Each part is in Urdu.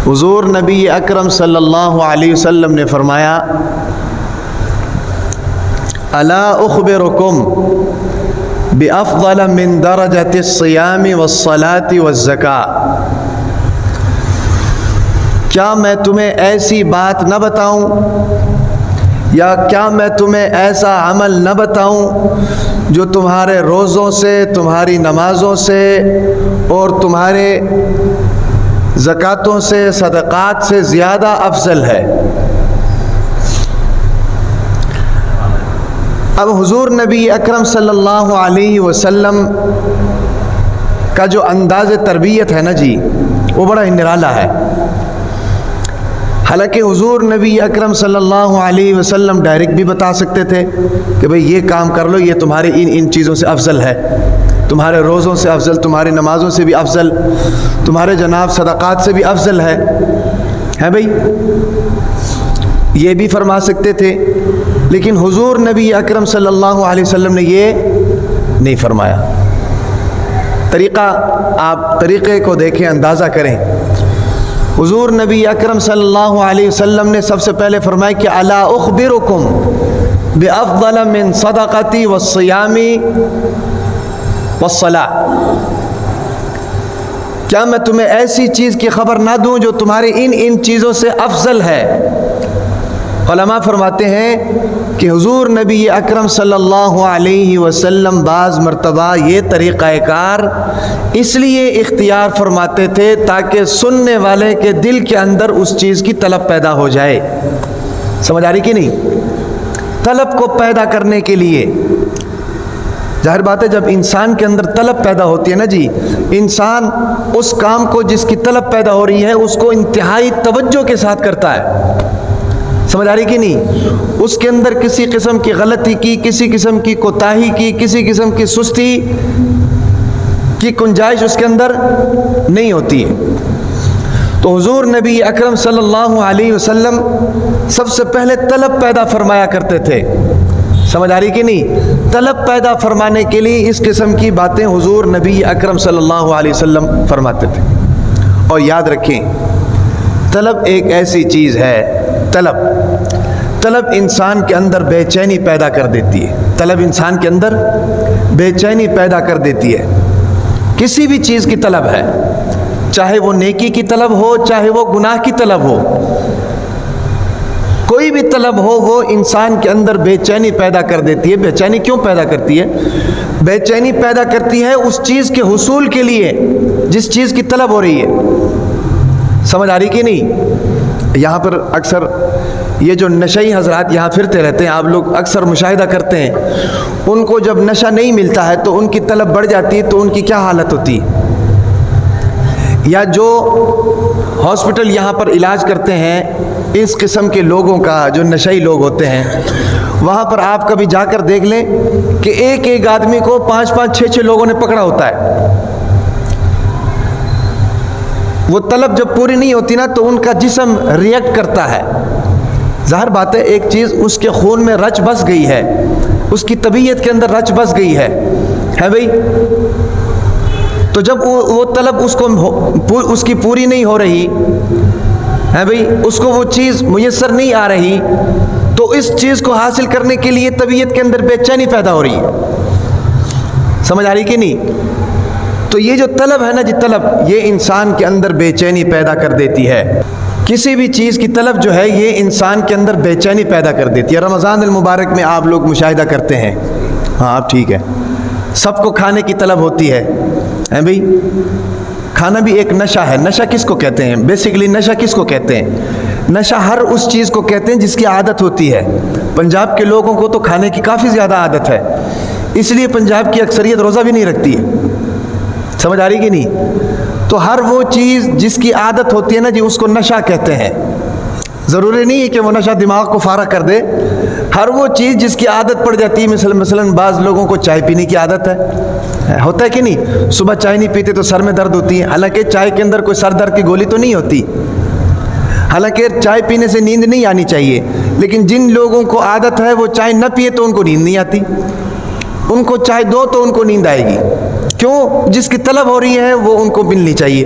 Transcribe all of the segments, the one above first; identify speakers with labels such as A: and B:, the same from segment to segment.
A: حضور نبی اکرم صلی اللہ علیہ وسلم نے فرمایا الا اخبرکم بافضل من درجۃ الصیام والصلاۃ والزکاۃ، کیا میں تمہیں ایسی بات نہ بتاؤں یا کیا میں تمہیں ایسا عمل نہ بتاؤں جو تمہارے روزوں سے، تمہاری نمازوں سے اور تمہارے زکاتوں سے، صدقات سے زیادہ افضل ہے۔ اب حضور نبی اکرم صلی اللہ علیہ وسلم کا جو انداز تربیت ہے نا جی، وہ بڑا ہی نرالا ہے۔ حالانکہ حضور نبی اکرم صلی اللہ علیہ وسلم ڈائریکٹ بھی بتا سکتے تھے کہ بھئی یہ کام کر لو، یہ تمہارے ان چیزوں سے افضل ہے، تمہارے روزوں سے افضل، تمہاری نمازوں سے بھی افضل، تمہارے جناب صدقات سے بھی افضل ہے بھئی، یہ بھی فرما سکتے تھے۔ لیکن حضور نبی اکرم صلی اللہ علیہ وسلم نے یہ نہیں فرمایا۔ آپ طریقے کو دیکھیں، اندازہ کریں۔ حضور نبی اکرم صلی اللہ علیہ وسلم نے سب سے پہلے فرمایا کہ الا اخبرکم بافضل من صدقتی والصیام والصلاۃ، کیا میں تمہیں ایسی چیز کی خبر نہ دوں جو تمہاری ان چیزوں سے افضل ہے۔ علماء فرماتے ہیں کہ حضور نبی اکرم صلی اللہ علیہ وسلم بعض مرتبہ یہ طریقہ کار اس لیے اختیار فرماتے تھے تاکہ سننے والے کے دل کے اندر اس چیز کی طلب پیدا ہو جائے۔ سمجھ آ رہی کہ نہیں؟ طلب کو پیدا کرنے کے لیے، ظاہر بات ہے جب انسان کے اندر طلب پیدا ہوتی ہے نا جی، انسان اس کام کو جس کی طلب پیدا ہو رہی ہے اس کو انتہائی توجہ کے ساتھ کرتا ہے۔ سمجھ آ رہی کہ نہیں؟ اس کے اندر کسی قسم کی غلطی کی، کسی قسم کی کوتاہی کی، کسی قسم کی سستی کی گنجائش اس کے اندر نہیں ہوتی ہے۔ تو حضور نبی اکرم صلی اللہ علیہ وسلم سب سے پہلے طلب پیدا فرمایا کرتے تھے۔ سمجھ آ رہی کہ نہیں؟ طلب پیدا فرمانے کے لیے اس قسم کی باتیں حضور نبی اکرم صلی اللہ علیہ وسلم فرماتے تھے۔ اور یاد رکھیں، طلب ایک ایسی چیز ہے، طلب انسان کے اندر بے چینی پیدا کر دیتی ہے۔ طلب انسان کے اندر بے چینی پیدا کر دیتی ہے۔ کسی بھی چیز کی طلب ہے، چاہے وہ نیکی کی طلب ہو، چاہے وہ گناہ کی طلب ہو، کوئی بھی طلب ہو وہ انسان کے اندر بے چینی پیدا کر دیتی ہے۔ بے چینی کیوں پیدا کرتی ہے؟ بے چینی پیدا کرتی ہے اس چیز کے حصول کے لیے جس چیز کی طلب ہو رہی ہے۔ سمجھ آ رہی کہ نہیں؟ یہاں پر اکثر یہ جو نشئی حضرات یہاں پھرتے رہتے ہیں، آپ لوگ اکثر مشاہدہ کرتے ہیں، ان کو جب نشہ نہیں ملتا ہے تو ان کی طلب بڑھ جاتی ہے، تو ان کی کیا حالت ہوتی ہے؟ یا جو ہاسپٹل یہاں پر علاج کرتے ہیں اس قسم کے لوگوں کا، جو نشئی لوگ ہوتے ہیں، وہاں پر آپ کبھی جا کر دیکھ لیں کہ ایک آدمی کو 5 6 لوگوں نے پکڑا ہوتا ہے۔ وہ طلب جب پوری نہیں ہوتی نا تو ان کا جسم ریئیکٹ کرتا ہے۔ ظاہر بات ہے ایک چیز اس کے خون میں رچ بس گئی ہے، اس کی طبیعت کے اندر رچ بس گئی ہے بھئی۔ تو جب وہ طلب اس کی پوری نہیں ہو رہی ہے بھئی، اس کو وہ چیز میسر نہیں آ رہی، تو اس چیز کو حاصل کرنے کے لیے طبیعت کے اندر بے چینی پیدا ہو رہی ہے۔ سمجھ آ رہی کہ نہیں؟ تو یہ جو طلب ہے نا جی، طلب یہ انسان کے اندر بے چینی پیدا کر دیتی ہے۔ کسی بھی چیز کی طلب جو ہے یہ انسان کے اندر بے چینی پیدا کر دیتی ہے۔ رمضان المبارک میں آپ لوگ مشاہدہ کرتے ہیں، ہاں آپ ٹھیک ہے، سب کو کھانے کی طلب ہوتی ہے بھئی۔ کھانا بھی ایک نشہ ہے۔ نشہ کس کو کہتے ہیں؟ بیسیکلی نشہ کس کو کہتے ہیں؟ نشہ ہر اس چیز کو کہتے ہیں جس کی عادت ہوتی ہے۔ پنجاب کے لوگوں کو تو کھانے کی کافی زیادہ عادت ہے، اس لیے پنجاب کی اکثریت روزہ بھی نہیں رکھتی ہے۔ سمجھ آ رہی کہ نہیں؟ تو ہر وہ چیز جس کی عادت ہوتی ہے نا جی، اس کو نشہ کہتے ہیں۔ ضروری نہیں ہے کہ وہ نشہ دماغ کو فارغ کر دے، ہر وہ چیز جس کی عادت پڑ جاتی ہے۔ مثلا بعض لوگوں کو چائے پینے کی عادت ہے، ہوتا ہے کہ نہیں؟ صبح چائے نہیں پیتے تو سر میں درد ہوتی ہے، حالانکہ چائے کے اندر کوئی سر درد کی گولی تو نہیں ہوتی، حالانکہ چائے پینے سے نیند نہیں آنی چاہیے، لیکن جن لوگوں کو عادت ہے وہ چائے نہ پیے تو ان کو نیند نہیں آتی، ان کو چائے دو تو ان کو نیند آئے گی۔ کیوں؟ جس کی طلب ہو رہی ہے وہ ان کو ملنی چاہیے۔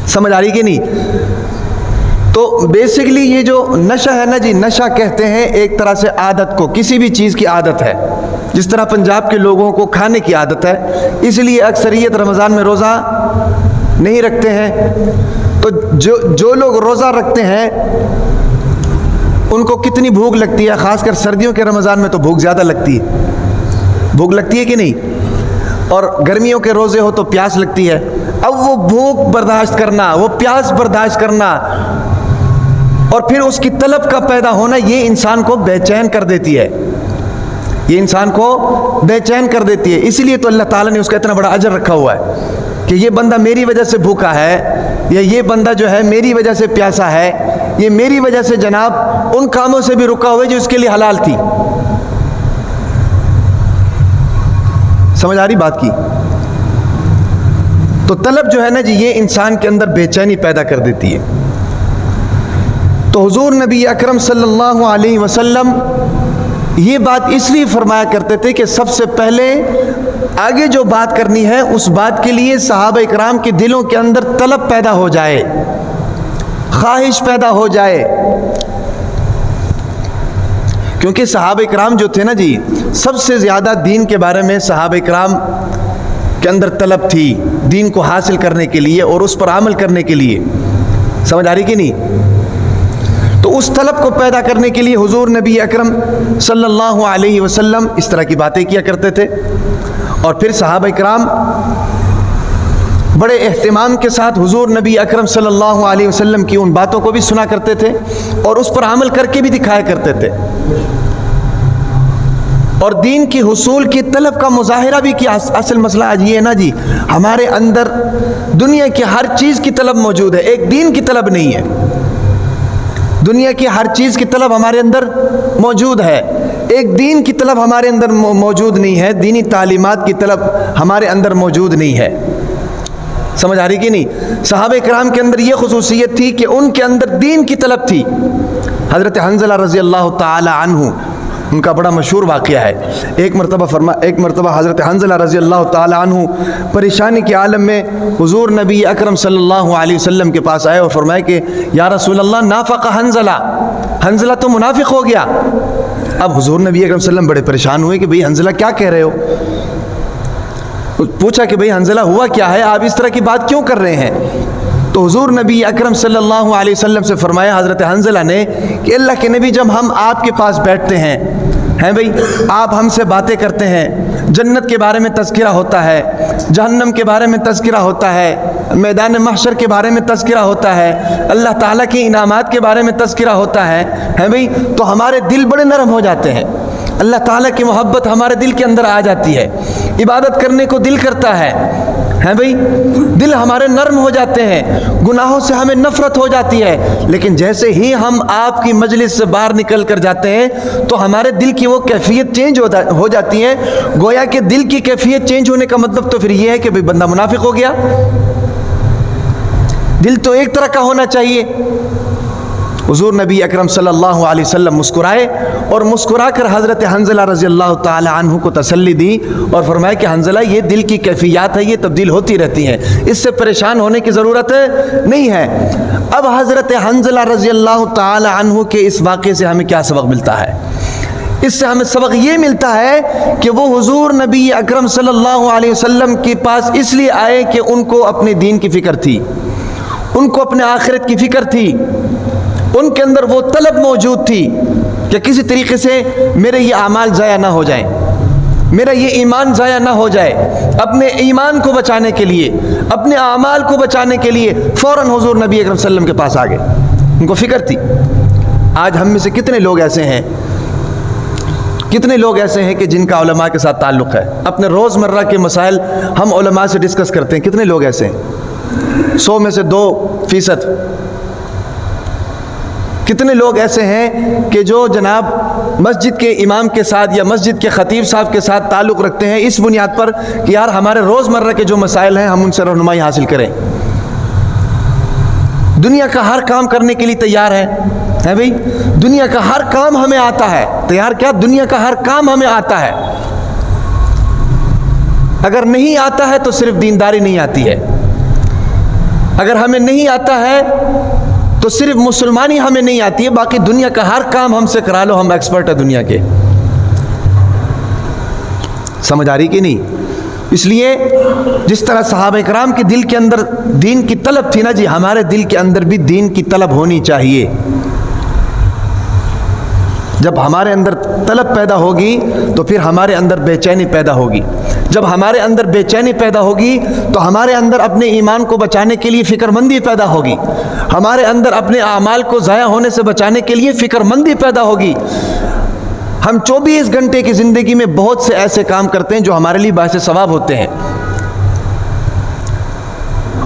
A: سمجھ آ رہی کہ نہیں؟ تو بیسکلی یہ جو نشہ ہے نا جی، نشہ کہتے ہیں ایک طرح سے عادت کو، کسی بھی چیز کی عادت ہے. جس طرح پنجاب کے لوگوں کو کھانے کی عادت ہے، اس لیے اکثریت رمضان میں روزہ نہیں رکھتے ہیں. تو جو لوگ روزہ رکھتے ہیں ان کو کتنی بھوک لگتی ہے، خاص کر سردیوں کے رمضان میں تو بھوک زیادہ لگتی ہے. بھوک لگتی ہے کہ نہیں؟ اور گرمیوں کے روزے ہو تو پیاس لگتی ہے. اب وہ بھوک برداشت کرنا، وہ پیاس برداشت کرنا اور پھر اس کی طلب کا پیدا ہونا، یہ انسان کو بے چین کر دیتی ہے. یہ انسان کو بے چین کر دیتی ہے. اس لیے تو اللہ تعالیٰ نے اس کا اتنا بڑا اجر رکھا ہوا ہے کہ یہ بندہ میری وجہ سے بھوکا ہے، یا یہ بندہ جو ہے میری وجہ سے پیاسا ہے، یہ میری وجہ سے جناب ان کاموں سے بھی رکا ہوا ہے جو اس کے لیے حلال تھی. سمجھ آ رہی بات کی؟ تو طلب جو ہے نا جی، یہ انسان کے اندر بے چینی پیدا کر دیتی ہے. تو حضور نبی اکرم صلی اللہ علیہ وسلم یہ بات اس لیے فرمایا کرتے تھے کہ سب سے پہلے آگے جو بات کرنی ہے اس بات کے لیے صحابہ اکرام کے دلوں کے اندر طلب پیدا ہو جائے، خواہش پیدا ہو جائے. کیونکہ صحابہ اکرام جو تھے نا جی، سب سے زیادہ دین کے بارے میں صحابہ اکرام کے اندر طلب تھی، دین کو حاصل کرنے کے لیے اور اس پر عمل کرنے کے لیے. سمجھ آ رہی کہ نہیں؟ تو اس طلب کو پیدا کرنے کے لیے حضور نبی اکرم صلی اللہ علیہ وسلم اس طرح کی باتیں کیا کرتے تھے. اور پھر صحابہ اکرام بڑے اہتمام کے ساتھ حضور نبی اکرم صلی اللہ علیہ وسلم کی ان باتوں کو بھی سنا کرتے تھے اور اس پر عمل کر کے بھی دکھایا کرتے تھے. اور دین کی حصول کی طلب کا مظاہرہ بھی کیا. اصل مسئلہ آج یہ ہے نا جی، ہمارے اندر دنیا کی ہر چیز کی طلب موجود ہے، ایک دین کی طلب نہیں ہے. دنیا کی ہر چیز کی طلب ہمارے اندر موجود ہے، ایک دین کی طلب ہمارے اندر موجود نہیں ہے، دینی تعلیمات کی طلب ہمارے اندر موجود نہیں ہے. سمجھ آ رہی کہ نہیں؟ صحابہ کرام کے اندر یہ خصوصیت تھی کہ ان کے اندر دین کی طلب تھی. حضرت حنظلہ رضی اللہ تعالی عنہ، ان کا بڑا مشہور واقعہ ہے. ایک مرتبہ حضرت حنظلہ رضی اللہ تعالی عنہ پریشانی کے عالم میں حضور نبی اکرم صلی اللہ علیہ وسلم کے پاس آئے اور فرمائے کہ یا رسول اللہ نافق حنظلہ، حنظلہ تو منافق ہو گیا. اب حضور نبی اکرم صلی اللہ علیہ وسلم بڑے پریشان ہوئے کہ بھئی حنظلہ کیا کہہ رہے ہو؟ پوچھا کہ بھئی حنظلہ ہوا کیا ہے، آپ اس طرح کی بات کیوں کر رہے ہیں؟ تو حضور نبی اکرم صلی اللہ علیہ وسلم سے فرمایا حضرت حنظلہ نے کہ اللہ کے نبی، جب ہم آپ کے پاس بیٹھتے ہیں بھئی، آپ ہم سے باتیں کرتے ہیں، جنت کے بارے میں تذکرہ ہوتا ہے، جہنم کے بارے میں تذکرہ ہوتا ہے، میدان محشر کے بارے میں تذکرہ ہوتا ہے، اللہ تعالیٰ کے انعامات کے بارے میں تذکرہ ہوتا ہے بھئی، تو ہمارے دل بڑے نرم ہو جاتے ہیں، اللہ تعالیٰ کی محبت ہمارے دل کے اندر آ جاتی ہے، عبادت کرنے کو دل کرتا ہے بھئی، دل ہمارے نرم ہو جاتے ہیں، گناہوں سے ہمیں نفرت ہو جاتی ہے. لیکن جیسے ہی ہم آپ کی مجلس سے باہر نکل کر جاتے ہیں تو ہمارے دل کی وہ کیفیت چینج ہو جاتی ہے. گویا کہ دل کی کیفیت چینج ہونے کا مطلب تو پھر یہ ہے کہ بھئی بندہ منافق ہو گیا. دل تو ایک طرح کا ہونا چاہیے. حضور نبی اکرم صلی اللہ علیہ وسلم مسکرائے اور مسکرا کر حضرت حنظلہ رضی اللہ تعالی عنہ کو تسلی دی اور فرمایا کہ حنظلہ، یہ دل کی کیفیات ہے، یہ تبدیل ہوتی رہتی ہیں، اس سے پریشان ہونے کی ضرورت نہیں ہے. اب حضرت حنظلہ رضی اللہ تعالی عنہ کے اس واقعے سے ہمیں کیا سبق ملتا ہے؟ اس سے ہمیں سبق یہ ملتا ہے کہ وہ حضور نبی اکرم صلی اللہ علیہ وسلم کے پاس اس لیے آئے کہ ان کو اپنے دین کی فکر تھی، ان کو اپنے آخرت کی فکر تھی، ان کے اندر وہ طلب موجود تھی کہ کسی طریقے سے میرے یہ اعمال ضائع نہ ہو جائیں، میرا یہ ایمان ضائع نہ ہو جائے. اپنے ایمان کو بچانے کے لیے، اپنے اعمال کو بچانے کے لیے فوراً حضور نبی اکرم صلی اللہ علیہ وسلم کے پاس آ گئے. ان کو فکر تھی. آج ہم میں سے کتنے لوگ ایسے ہیں کہ جن کا علماء کے ساتھ تعلق ہے؟ اپنے روزمرہ کے مسائل ہم علماء سے ڈسکس کرتے ہیں. کتنے لوگ ایسے ہیں؟ 100 میں سے 2%. کتنے لوگ ایسے ہیں کہ جو جناب مسجد کے امام کے ساتھ یا مسجد کے خطیب صاحب کے ساتھ تعلق رکھتے ہیں اس بنیاد پر کہ یار ہمارے روزمرہ کے جو مسائل ہیں ہم ان سے رہنمائی حاصل کریں. دنیا کا ہر کام کرنے کے لیے تیار ہے بھئی، دنیا کا ہر کام ہمیں آتا ہے. تیار کیا؟ دنیا کا ہر کام ہمیں آتا ہے. اگر نہیں آتا ہے تو صرف دینداری نہیں آتی ہے. اگر ہمیں نہیں آتا ہے تو صرف مسلمانی ہمیں نہیں آتی ہے، باقی دنیا کا ہر کام ہم سے کرا لو، ہم ایکسپرٹ ہیں دنیا کے. سمجھ آ رہی کہ نہیں؟ اس لیے جس طرح صحابہ کرام کے دل کے اندر دین کی طلب تھی نا جی، ہمارے دل کے اندر بھی دین کی طلب ہونی چاہیے. جب ہمارے اندر طلب پیدا ہوگی تو پھر ہمارے اندر بے چینی پیدا ہوگی. جب ہمارے اندر بے چینی پیدا ہوگی تو ہمارے اندر اپنے ایمان کو بچانے کے لیے فکر مندی پیدا ہوگی. ہمارے اندر اپنے اعمال کو ضائع ہونے سے بچانے کے لیے فکر مندی پیدا ہوگی. ہم 24 گھنٹے کی زندگی میں بہت سے ایسے کام کرتے ہیں جو ہمارے لیے باعث ثواب ہوتے ہیں،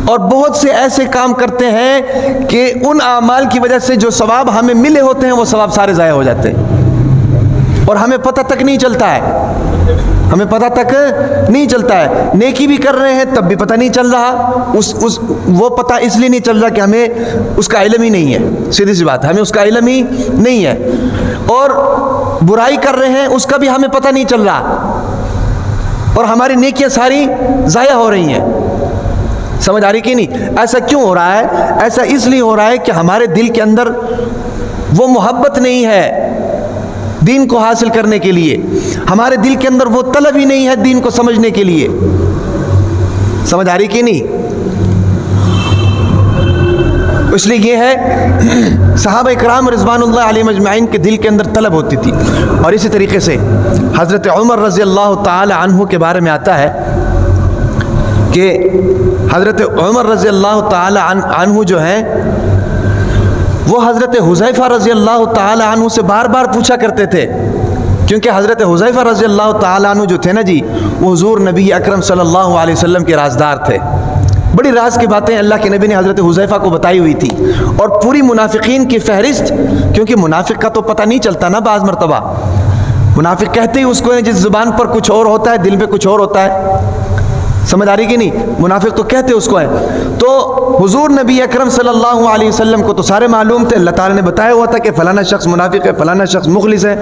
A: اور بہت سے ایسے کام کرتے ہیں کہ ان اعمال کی وجہ سے جو ثواب ہمیں ملے ہوتے ہیں وہ ثواب سارے ضائع ہو جاتے ہیں اور ہمیں پتہ تک نہیں چلتا ہے. ہمیں پتہ تک نہیں چلتا ہے. نیکی بھی کر رہے ہیں تب بھی پتہ نہیں چل رہا. وہ پتہ اس لیے نہیں چل رہا کہ ہمیں اس کا علم ہی نہیں ہے. سیدھی سی بات ہے، ہمیں اس کا علم ہی نہیں ہے. اور برائی کر رہے ہیں اس کا بھی ہمیں پتہ نہیں چل رہا اور ہماری نیکیاں ساری ضائع ہو رہی ہیں. سمجھ آ رہی کہ نہیں؟ ایسا کیوں ہو رہا ہے؟ ایسا اس لیے ہو رہا ہے کہ ہمارے دل کے اندر وہ محبت نہیں ہے دین کو حاصل کرنے کے لیے. ہمارے دل کے اندر وہ طلب ہی نہیں ہے دین کو سمجھنے کے لیے. سمجھ آ رہی کہ نہیں؟ اس لیے یہ ہے صحابہ کرام رضوان اللہ علیہم اجمعین کے دل کے اندر طلب ہوتی تھی. اور اسی طریقے سے حضرت عمر رضی اللہ تعالی عنہ کے بارے میں آتا ہے کہ حضرت عمر رضی اللہ تعالی عنہ جو ہیں وہ حضرت حذیفہ رضی اللہ تعالی عنہ سے بار بار پوچھا کرتے تھے، کیونکہ حضرت حذیفہ رضی اللہ تعالی عنہ جو تھے نا جی، وہ حضور نبی اکرم صلی اللہ علیہ وسلم کے رازدار تھے. بڑی راز کی باتیں اللہ کے نبی نے حضرت حذیفہ کو بتائی ہوئی تھی. اور پوری منافقین کی فہرست، کیونکہ منافق کا تو پتہ نہیں چلتا نا بعض مرتبہ، منافق کہتے ہی اس کو ہیں جس زبان پر کچھ اور ہوتا ہے دل میں کچھ اور ہوتا ہے. سمجھ آ رہی کہ نہیں؟ منافق تو کہتے اس کو ہیں. تو حضور نبی اکرم صلی اللہ علیہ وسلم کو تو سارے معلوم تھے، اللہ تعالیٰ نے بتایا ہوا تھا کہ فلانا شخص منافق ہے، فلانا شخص مخلص ہے.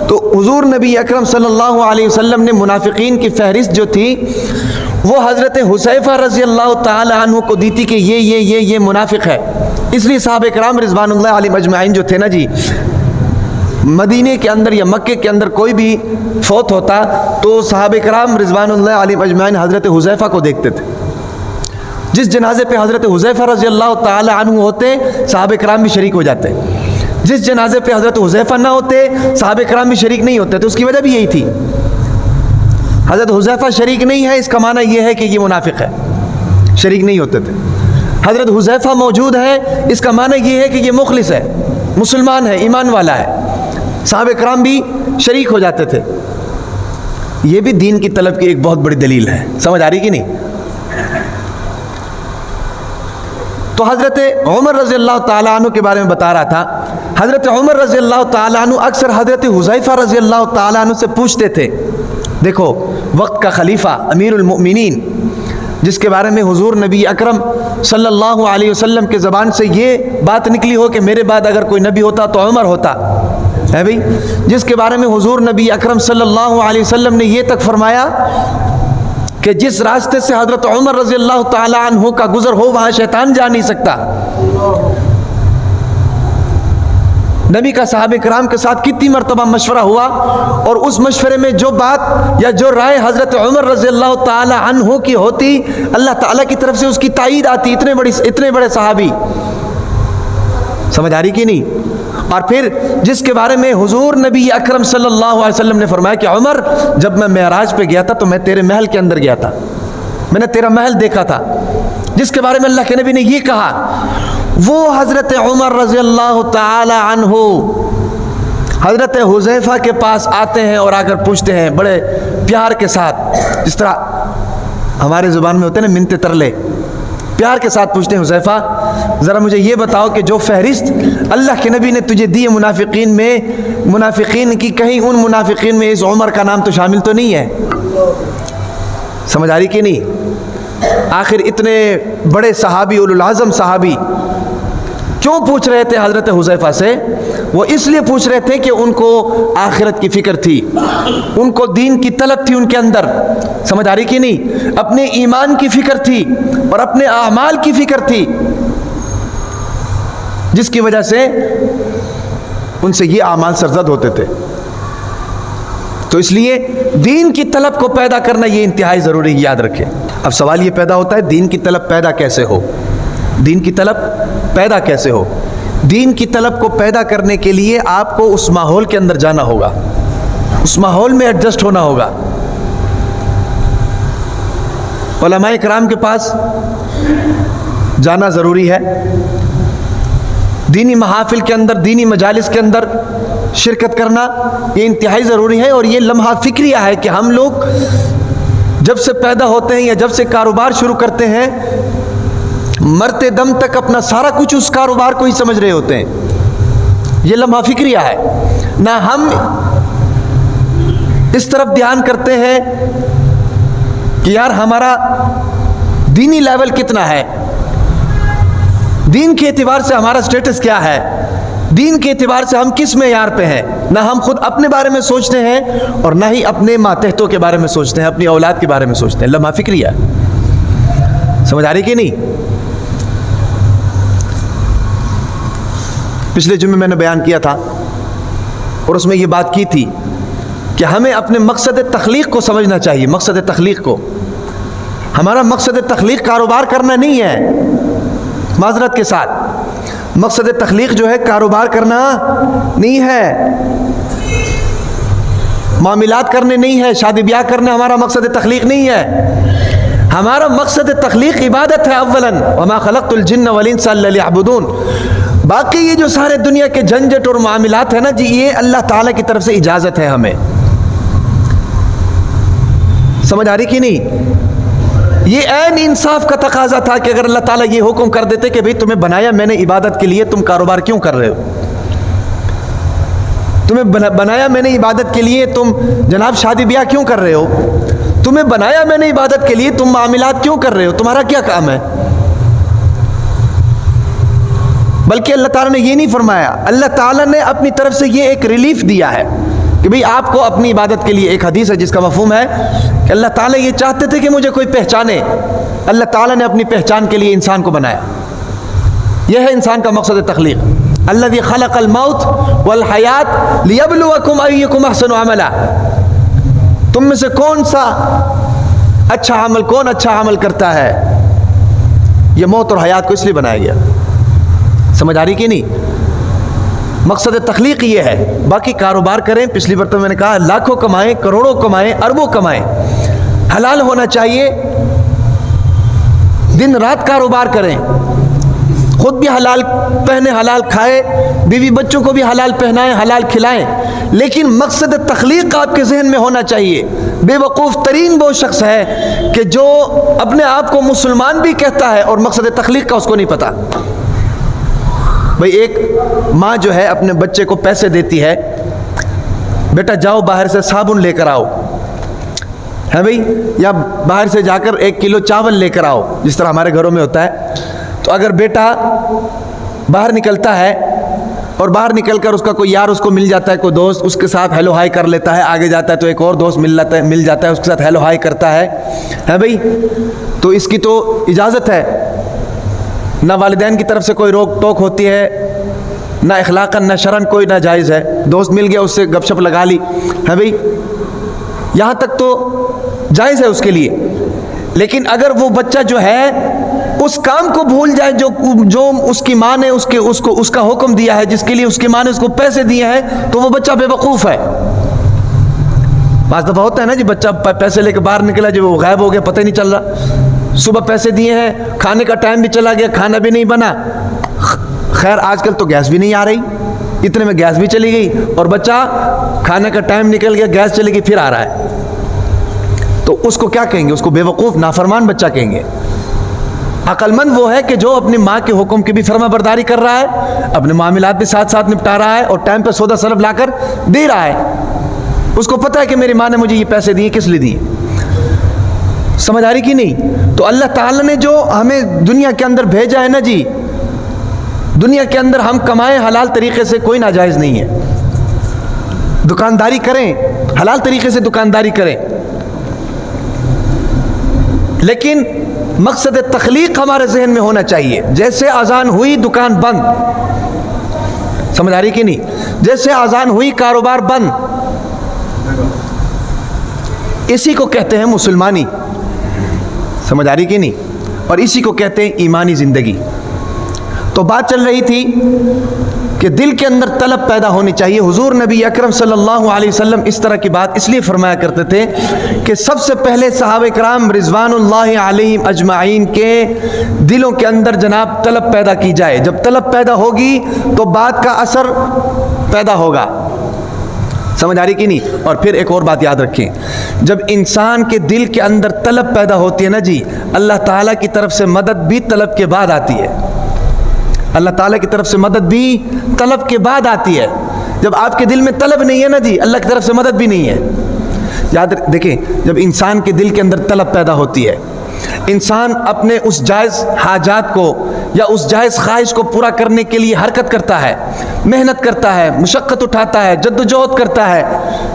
A: تو حضور نبی اکرم صلی اللہ علیہ وسلم نے منافقین کی فہرست جو تھی وہ حضرت حذیفہ رضی اللہ تعالی عنہ کو دی تھی کہ یہ منافق ہے. اس لیے صحابہ کرام رضوان اللہ علیہم اجمعین جو تھے نا جی، مدینے کے اندر یا مکے کے اندر کوئی بھی فوت ہوتا تو صحابہ کرام رضوان اللہ علیہم اجمعین حضرت حذیفہ کو دیکھتے تھے. جس جنازے پہ حضرت حذیفہ رضی اللہ تعالی عنہ ہوتے صحابہ کرام بھی شریک ہو جاتے. جس جنازے پہ حضرت حذیفہ نہ ہوتے صحابہ کرام بھی شریک نہیں ہوتے. تو اس کی وجہ بھی یہی تھی، حضرت حذیفہ شریک نہیں ہے اس کا معنی یہ ہے کہ یہ منافق ہے، شریک نہیں ہوتے تھے. حضرت حذیفہ موجود ہے اس کا معنی یہ ہے کہ یہ مخلص ہے، مسلمان ہے، ایمان والا ہے. صحابہ کرام بھی شریک ہو جاتے تھے. یہ بھی دین کی طلب کی ایک بہت بڑی دلیل ہے. سمجھ آ رہی کہ نہیں؟ تو حضرت عمر رضی اللہ تعالیٰ عنہ کے بارے میں بتا رہا تھا. حضرت عمر رضی اللہ تعالیٰ عنہ اکثر حضرت حذیفہ رضی اللہ تعالیٰ عنہ سے پوچھتے تھے. دیکھو وقت کا خلیفہ امیر المؤمنین جس کے بارے میں حضور نبی اکرم صلی اللہ علیہ وسلم کے زبان سے یہ بات نکلی ہو کہ میرے بعد اگر کوئی نبی ہوتا تو عمر ہوتا ہے بھئی، جس کے بارے میں حضور نبی اکرم صلی اللہ علیہ وسلم نے یہ تک فرمایا کہ جس راستے سے حضرت عمر رضی اللہ تعالی عنہ کا گزر ہو وہاں شیطان جا نہیں سکتا. نبی کا صحابہ کرام کے ساتھ کتنی مرتبہ مشورہ ہوا اور اس مشورے میں جو بات یا جو رائے حضرت عمر رضی اللہ تعالی عنہ کی ہوتی اللہ تعالیٰ کی طرف سے اس کی تائید آتی. اتنے بڑے صحابی. سمجھ آ رہی کہ نہیں؟ اور پھر جس کے بارے میں حضور نبی اکرم صلی اللہ علیہ وسلم نے فرمایا کہ عمر جب میں معراج پہ گیا تھا تو میں تیرے محل کے اندر گیا تھا، میں نے تیرا محل دیکھا تھا. جس کے بارے میں اللہ کے نبی نے یہ کہا وہ حضرت عمر رضی اللہ تعالی عنہ حضرت حذیفہ کے پاس آتے ہیں اور آ کر پوچھتے ہیں بڑے پیار کے ساتھ، جس طرح ہمارے زبان میں ہوتے ہیں نا منتے ترلے، پیار کے ساتھ پوچھتے ہیں حذیفہ ذرا مجھے یہ بتاؤ کہ جو فہرست اللہ کے نبی نے تجھے دی منافقین کی کہیں ان منافقین میں اس عمر کا نام تو شامل تو نہیں ہے؟ سمجھ آ رہی کہ نہیں؟ آخر اتنے بڑے صحابی اولوالعزم صحابی کیوں پوچھ رہے تھے حضرت حذیفہ سے؟ وہ اس لیے پوچھ رہے تھے کہ ان کو آخرت کی فکر تھی، ان کو دین کی طلب تھی ان کے اندر. سمجھ آ رہی کہ نہیں؟ اپنے ایمان کی فکر تھی اور اپنے اعمال کی فکر تھی. جس کی وجہ سے ان سے یہ اعمال سرزد ہوتے تھے. تو اس لیے دین کی طلب کو پیدا کرنا یہ انتہائی ضروری ہے، یاد رکھیں. اب سوال یہ پیدا ہوتا ہے دین کی طلب پیدا کیسے ہو؟ دین کی طلب پیدا کیسے ہو؟ دین کی طلب کو پیدا کرنے کے لیے آپ کو اس ماحول کے اندر جانا ہوگا، اس ماحول میں ایڈجسٹ ہونا ہوگا. علماء کرام کے پاس جانا ضروری ہے، دینی محافل کے اندر، دینی مجالس کے اندر شرکت کرنا یہ انتہائی ضروری ہے. اور یہ لمحہ فکریہ ہے کہ ہم لوگ جب سے پیدا ہوتے ہیں یا جب سے کاروبار شروع کرتے ہیں مرتے دم تک اپنا سارا کچھ اس کاروبار کو ہی سمجھ رہے ہوتے ہیں. یہ لمحہ فکریہ ہے. نہ ہم اس طرف دھیان کرتے ہیں کہ یار ہمارا دینی لیول کتنا ہے، دین کے اعتبار سے ہمارا سٹیٹس کیا ہے، دین کے اعتبار سے ہم کس معیار پہ ہیں. نہ ہم خود اپنے بارے میں سوچتے ہیں اور نہ ہی اپنے ماتحتوں کے بارے میں سوچتے ہیں، اپنی اولاد کے بارے میں سوچتے ہیں. لمحہ فکریہ ہے. سمجھ آ رہی کہ نہیں؟ پچھلے جمعے میں نے بیان کیا تھا اور اس میں یہ بات کی تھی کہ ہمیں اپنے مقصد تخلیق کو سمجھنا چاہیے. مقصد تخلیق کو، ہمارا مقصد تخلیق کاروبار کرنا نہیں ہے. معذرت کے ساتھ مقصد تخلیق جو ہے کاروبار کرنا نہیں ہے، معاملات کرنے نہیں ہے، شادی بیاہ کرنا ہمارا مقصد تخلیق نہیں ہے. ہمارا مقصد تخلیق عبادت ہے. اولاً وما خلقت الجن والانس الا ليعبدون. باقی یہ جو سارے دنیا کے جھنجٹ اور معاملات ہیں نا جی، یہ اللہ تعالیٰ کی طرف سے اجازت ہے ہمیں. سمجھ آ رہی کہ نہیں؟ یہ عین انصاف کا تقاضا تھا کہ اگر اللہ تعالیٰ یہ حکم کر دیتے کہ بھئی تمہیں بنایا میں نے عبادت کے لیے، تم کاروبار کیوں کر رہے ہو؟ تمہیں بنایا میں نے عبادت کے لیے، تم جناب شادی بیاہ کیوں کر رہے ہو؟ تمہیں بنایا میں نے عبادت کے لیے، تم معاملات کیوں کر رہے ہو؟ تمہارا کیا کام ہے؟ بلکہ اللہ تعالیٰ نے یہ نہیں فرمایا. اللہ تعالیٰ نے اپنی طرف سے یہ ایک ریلیف دیا ہے کہ بھئی آپ کو اپنی عبادت کے لیے. ایک حدیث ہے جس کا مفہوم ہے کہ اللہ تعالیٰ یہ چاہتے تھے کہ مجھے کوئی پہچانے. اللہ تعالیٰ نے اپنی پہچان کے لیے انسان کو بنایا. یہ ہے انسان کا مقصد تخلیق. الذی خلق الموت والحیات لیبلوکم ایکم احسن عملا. تم میں سے کون سا اچھا عمل، کون اچھا عمل کرتا ہے. یہ موت اور حیات کو اس لیے بنایا گیا. سمجھ آ رہی کہ نہیں؟ مقصد تخلیق یہ ہے. باقی کاروبار کریں، پچھلی بار تو میں نے کہا لاکھوں کمائیں، کروڑوں کمائیں، اربوں کمائیں، حلال ہونا چاہیے. دن رات کاروبار کریں، خود بھی حلال پہنے، حلال کھائے، بیوی بچوں کو بھی حلال پہنائیں، حلال کھلائیں. لیکن مقصد تخلیق آپ کے ذہن میں ہونا چاہیے. بے وقوف ترین وہ شخص ہے کہ جو اپنے آپ کو مسلمان بھی کہتا ہے اور مقصد تخلیق کا اس کو نہیں پتا. بھئی ایک ماں جو ہے اپنے بچے کو پیسے دیتی ہے، بیٹا جاؤ باہر سے صابن لے کر آؤ، ہے بھئی، یا باہر سے جا کر 1 کلو چاول لے کر آؤ، جس طرح ہمارے گھروں میں ہوتا ہے. تو اگر بیٹا باہر نکلتا ہے اور باہر نکل کر اس کا کوئی یار اس کو مل جاتا ہے، کوئی دوست، اس کے ساتھ ہیلو ہائی کر لیتا ہے، آگے جاتا ہے تو ایک اور دوست مل جاتا ہے، اس کے ساتھ ہیلو ہائی کرتا ہے بھئی، تو اس کی تو اجازت ہے. نہ والدین کی طرف سے کوئی روک ٹوک ہوتی ہے، نہ اخلاقاً نہ شرعاً کوئی ناجائز ہے. دوست مل گیا، اس سے گپ شپ لگا لی ہے بھئی، یہاں تک تو جائز ہے اس کے لیے. لیکن اگر وہ بچہ جو ہے اس کام کو بھول جائے جو اس کی ماں نے اس کا حکم دیا ہے، جس کے لیے اس کی ماں نے اس کو پیسے دیے ہیں، تو وہ بچہ بے وقوف ہے. بعض دفعہ ہوتا ہے نا جی، بچہ پیسے لے کے باہر نکلا، جو وہ غائب ہو گیا، پتہ ہی نہیں چل رہا. صبح پیسے دیے ہیں، کھانے کا ٹائم بھی چلا گیا، کھانا بھی نہیں بنا. خیر آج کل تو گیس بھی نہیں آ رہی، اتنے میں گیس بھی چلی گئی اور بچہ کھانے کا ٹائم نکل گیا، گیس چلی گئی، پھر آ رہا ہے. تو اس کو کیا کہیں گے؟ اس کو بے وقوف نافرمان بچہ کہیں گے. عقل مند وہ ہے کہ جو اپنی ماں کے حکم کی بھی فرما برداری کر رہا ہے، اپنے معاملات بھی ساتھ ساتھ نپٹا رہا ہے اور ٹائم پہ سودا سلف لا کر دے رہا ہے. اس کو پتہ ہے کہ میری ماں نے مجھے یہ پیسے دیے، کس لیے دیے. سمجھ آ رہی کہ نہیں؟ تو اللہ تعالیٰ نے جو ہمیں دنیا کے اندر بھیجا ہے نا جی، دنیا کے اندر ہم کمائیں حلال طریقے سے، کوئی ناجائز نہیں ہے. دکانداری کریں، حلال طریقے سے دکانداری کریں، لیکن مقصد تخلیق ہمارے ذہن میں ہونا چاہیے. جیسے اذان ہوئی دکان بند, سمجھ آ رہی کہ نہیں؟ جیسے اذان ہوئی کاروبار بند. اسی کو کہتے ہیں مسلمانی, سمجھ آ رہی کہ نہیں؟ اور اسی کو کہتے ہیں ایمانی زندگی. تو بات چل رہی تھی کہ دل کے اندر طلب پیدا ہونی چاہیے. حضور نبی اکرم صلی اللہ علیہ وسلم اس طرح کی بات اس لیے فرمایا کرتے تھے کہ سب سے پہلے صحابہ کرام رضوان اللہ علیہم اجمعین کے دلوں کے اندر جناب طلب پیدا کی جائے. جب طلب پیدا ہوگی تو بات کا اثر پیدا ہوگا, سمجھ آ رہی کہ نہیں؟ اور پھر ایک اور بات یاد رکھیں, جب انسان کے دل کے اندر طلب پیدا ہوتی ہے نا جی, اللہ تعالیٰ کی طرف سے مدد بھی طلب کے بعد آتی ہے. اللہ تعالیٰ کی طرف سے مدد بھی طلب کے بعد آتی ہے. جب آپ کے دل میں طلب نہیں ہے نا جی, اللہ کی طرف سے مدد بھی نہیں ہے. یاد دیکھیں, جب انسان کے دل کے اندر طلب پیدا ہوتی ہے, انسان اپنے اس جائز حاجات کو یا اس جائز خواہش کو پورا کرنے کے لیے حرکت کرتا ہے, محنت کرتا ہے, مشقت اٹھاتا ہے, جد و جہد کرتا ہے.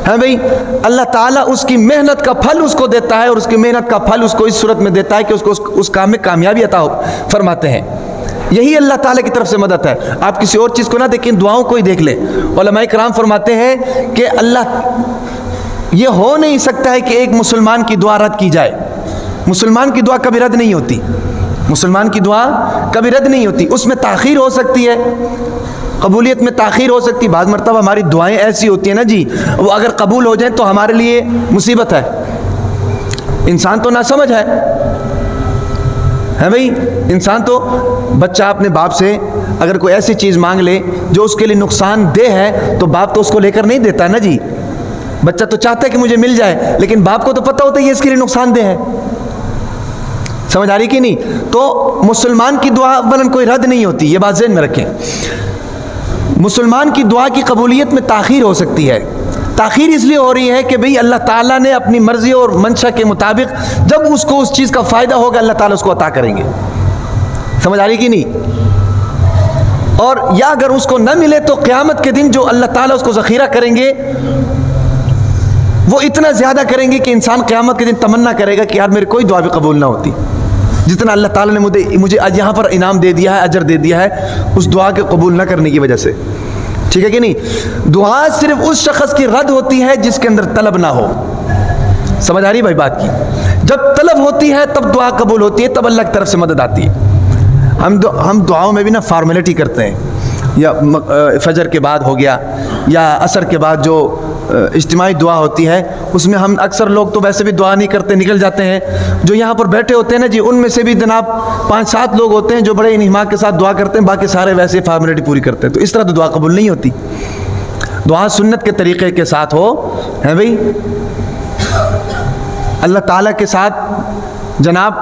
A: ہاں بھائی, اللہ تعالیٰ اس کی محنت کا پھل اس کو دیتا ہے, اور اس کی محنت کا پھل اس کو اس صورت میں دیتا ہے کہ اس کو اس کام میں کامیابی عطا فرماتے ہیں. یہی اللہ تعالیٰ کی طرف سے مدد ہے. آپ کسی اور چیز کو نہ دیکھیں, دعاؤں کو ہی دیکھ لیں. علماء کرام فرماتے ہیں کہ اللہ, یہ ہو نہیں سکتا ہے کہ ایک مسلمان کی دعا رد کی جائے. مسلمان کی دعا کبھی رد نہیں ہوتی, مسلمان کی دعا کبھی رد نہیں ہوتی. اس میں تاخیر ہو سکتی ہے, قبولیت میں تاخیر ہو سکتی. بعض مرتبہ ہماری دعائیں ایسی ہوتی ہیں نا جی, وہ اگر قبول ہو جائیں تو ہمارے لیے مصیبت ہے. انسان تو ناسمجھ ہے بھائی, انسان تو, بچہ اپنے باپ سے اگر کوئی ایسی چیز مانگ لے جو اس کے لیے نقصان دہ ہے تو باپ تو اس کو لے کر نہیں دیتا نا جی. بچہ تو چاہتا ہے کہ مجھے مل جائے, لیکن باپ کو تو پتہ ہوتا ہے یہ اس کے لیے نقصان دہ ہے. سمجھ آ رہی کہ نہیں؟ تو مسلمان کی دعا بلن کوئی رد نہیں ہوتی, یہ بات ذہن میں رکھیں. مسلمان کی دعا کی قبولیت میں تاخیر ہو سکتی ہے. تاخیر اس لیے ہو رہی ہے کہ بھئی اللہ تعالیٰ نے اپنی مرضی اور منشا کے مطابق جب اس کو اس چیز کا فائدہ ہوگا اللہ تعالیٰ اس کو عطا کریں گے. سمجھ آ رہی کہ نہیں؟ اور یا اگر اس کو نہ ملے تو قیامت کے دن جو اللہ تعالیٰ اس کو ذخیرہ کریں گے وہ اتنا زیادہ کریں گے کہ انسان قیامت کے دن تمنا کرے گا کہ یار میری کوئی دعا بھی قبول نہ ہوتی, جتنا اللہ تعالیٰ نے مجھے آج یہاں پر انعام دے دیا ہے, اجر دے دیا ہے اس دعا کے قبول نہ کرنے کی وجہ سے. ٹھیک ہے کہ نہیں؟ دعا صرف اس شخص کی رد ہوتی ہے جس کے اندر طلب نہ ہو. سمجھ آ رہی بھائی بات کی؟ جب طلب ہوتی ہے تب دعا قبول ہوتی ہے, تب اللہ کی طرف سے مدد آتی ہے. ہم دعاؤں میں بھی نا فارمیلٹی کرتے ہیں, یا فجر کے بعد ہو گیا یا عصر کے بعد جو اجتماعی دعا ہوتی ہے, اس میں ہم اکثر لوگ تو ویسے بھی دعا نہیں کرتے, نکل جاتے ہیں. جو یہاں پر بیٹھے ہوتے ہیں نا جی, ان میں سے بھی جناب 5-7 لوگ ہوتے ہیں جو بڑے انہماک کے ساتھ دعا کرتے ہیں, باقی سارے ویسے فارمیلٹی پوری کرتے ہیں. تو اس طرح تو دعا قبول نہیں ہوتی. دعا سنت کے طریقے کے ساتھ ہو, ہے بھائی, اللہ تعالیٰ کے ساتھ جناب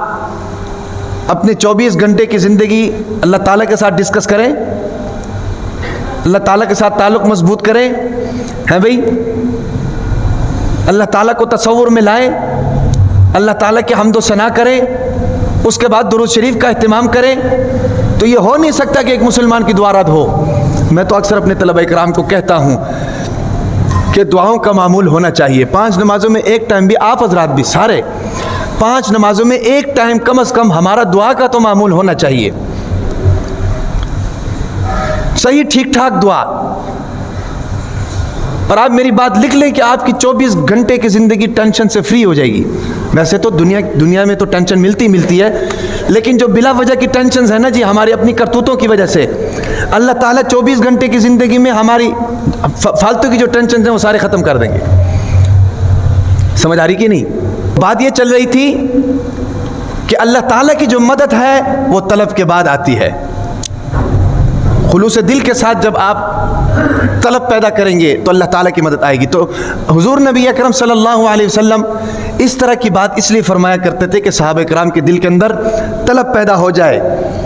A: اپنے 24 گھنٹے کی زندگی اللہ تعالیٰ کے ساتھ ڈسکس کریں, اللہ تعالیٰ کے ساتھ تعلق مضبوط کریں, ہے بھائی, اللہ تعالیٰ کو تصور میں لائیں, اللہ تعالیٰ کے حمد و ثنا کریں, اس کے بعد درود شریف کا اہتمام کریں. تو یہ ہو نہیں سکتا کہ ایک مسلمان کی دعا رد ہو. میں تو اکثر اپنے طلبہ اکرام کو کہتا ہوں کہ دعاؤں کا معمول ہونا چاہیے. 5 نمازوں میں ایک ٹائم بھی, آپ حضرات بھی سارے 5 نمازوں میں ایک ٹائم کم از کم ہمارا دعا کا تو معمول ہونا چاہیے. صحیح ٹھیک ٹھاک دعا. اور آپ میری بات لکھ لیں کہ آپ کی 24 گھنٹے کی زندگی ٹینشن سے فری ہو جائے گی. ویسے تو دنیا میں تو ٹینشن ملتی ہے, لیکن جو بلا وجہ کی ٹینشنز ہیں نا جی, ہماری اپنی کرتوتوں کی وجہ سے, اللہ تعالیٰ 24 گھنٹے کی زندگی میں ہماری فالتو کی جو ٹینشنز ہیں وہ سارے ختم کر دیں گے. سمجھ آ رہی کہ نہیں؟ بات یہ چل رہی تھی کہ اللہ تعالیٰ کی جو مدد ہے وہ طلب کے بعد آتی ہے. خلوص دل کے ساتھ جب آپ طلب پیدا کریں گے تو اللہ تعالیٰ کی مدد آئے گی. تو حضور نبی اکرم صلی اللہ علیہ وسلم اس طرح کی بات اس لیے فرمایا کرتے تھے کہ صحابہ کرام کے دل کے اندر طلب پیدا ہو جائے,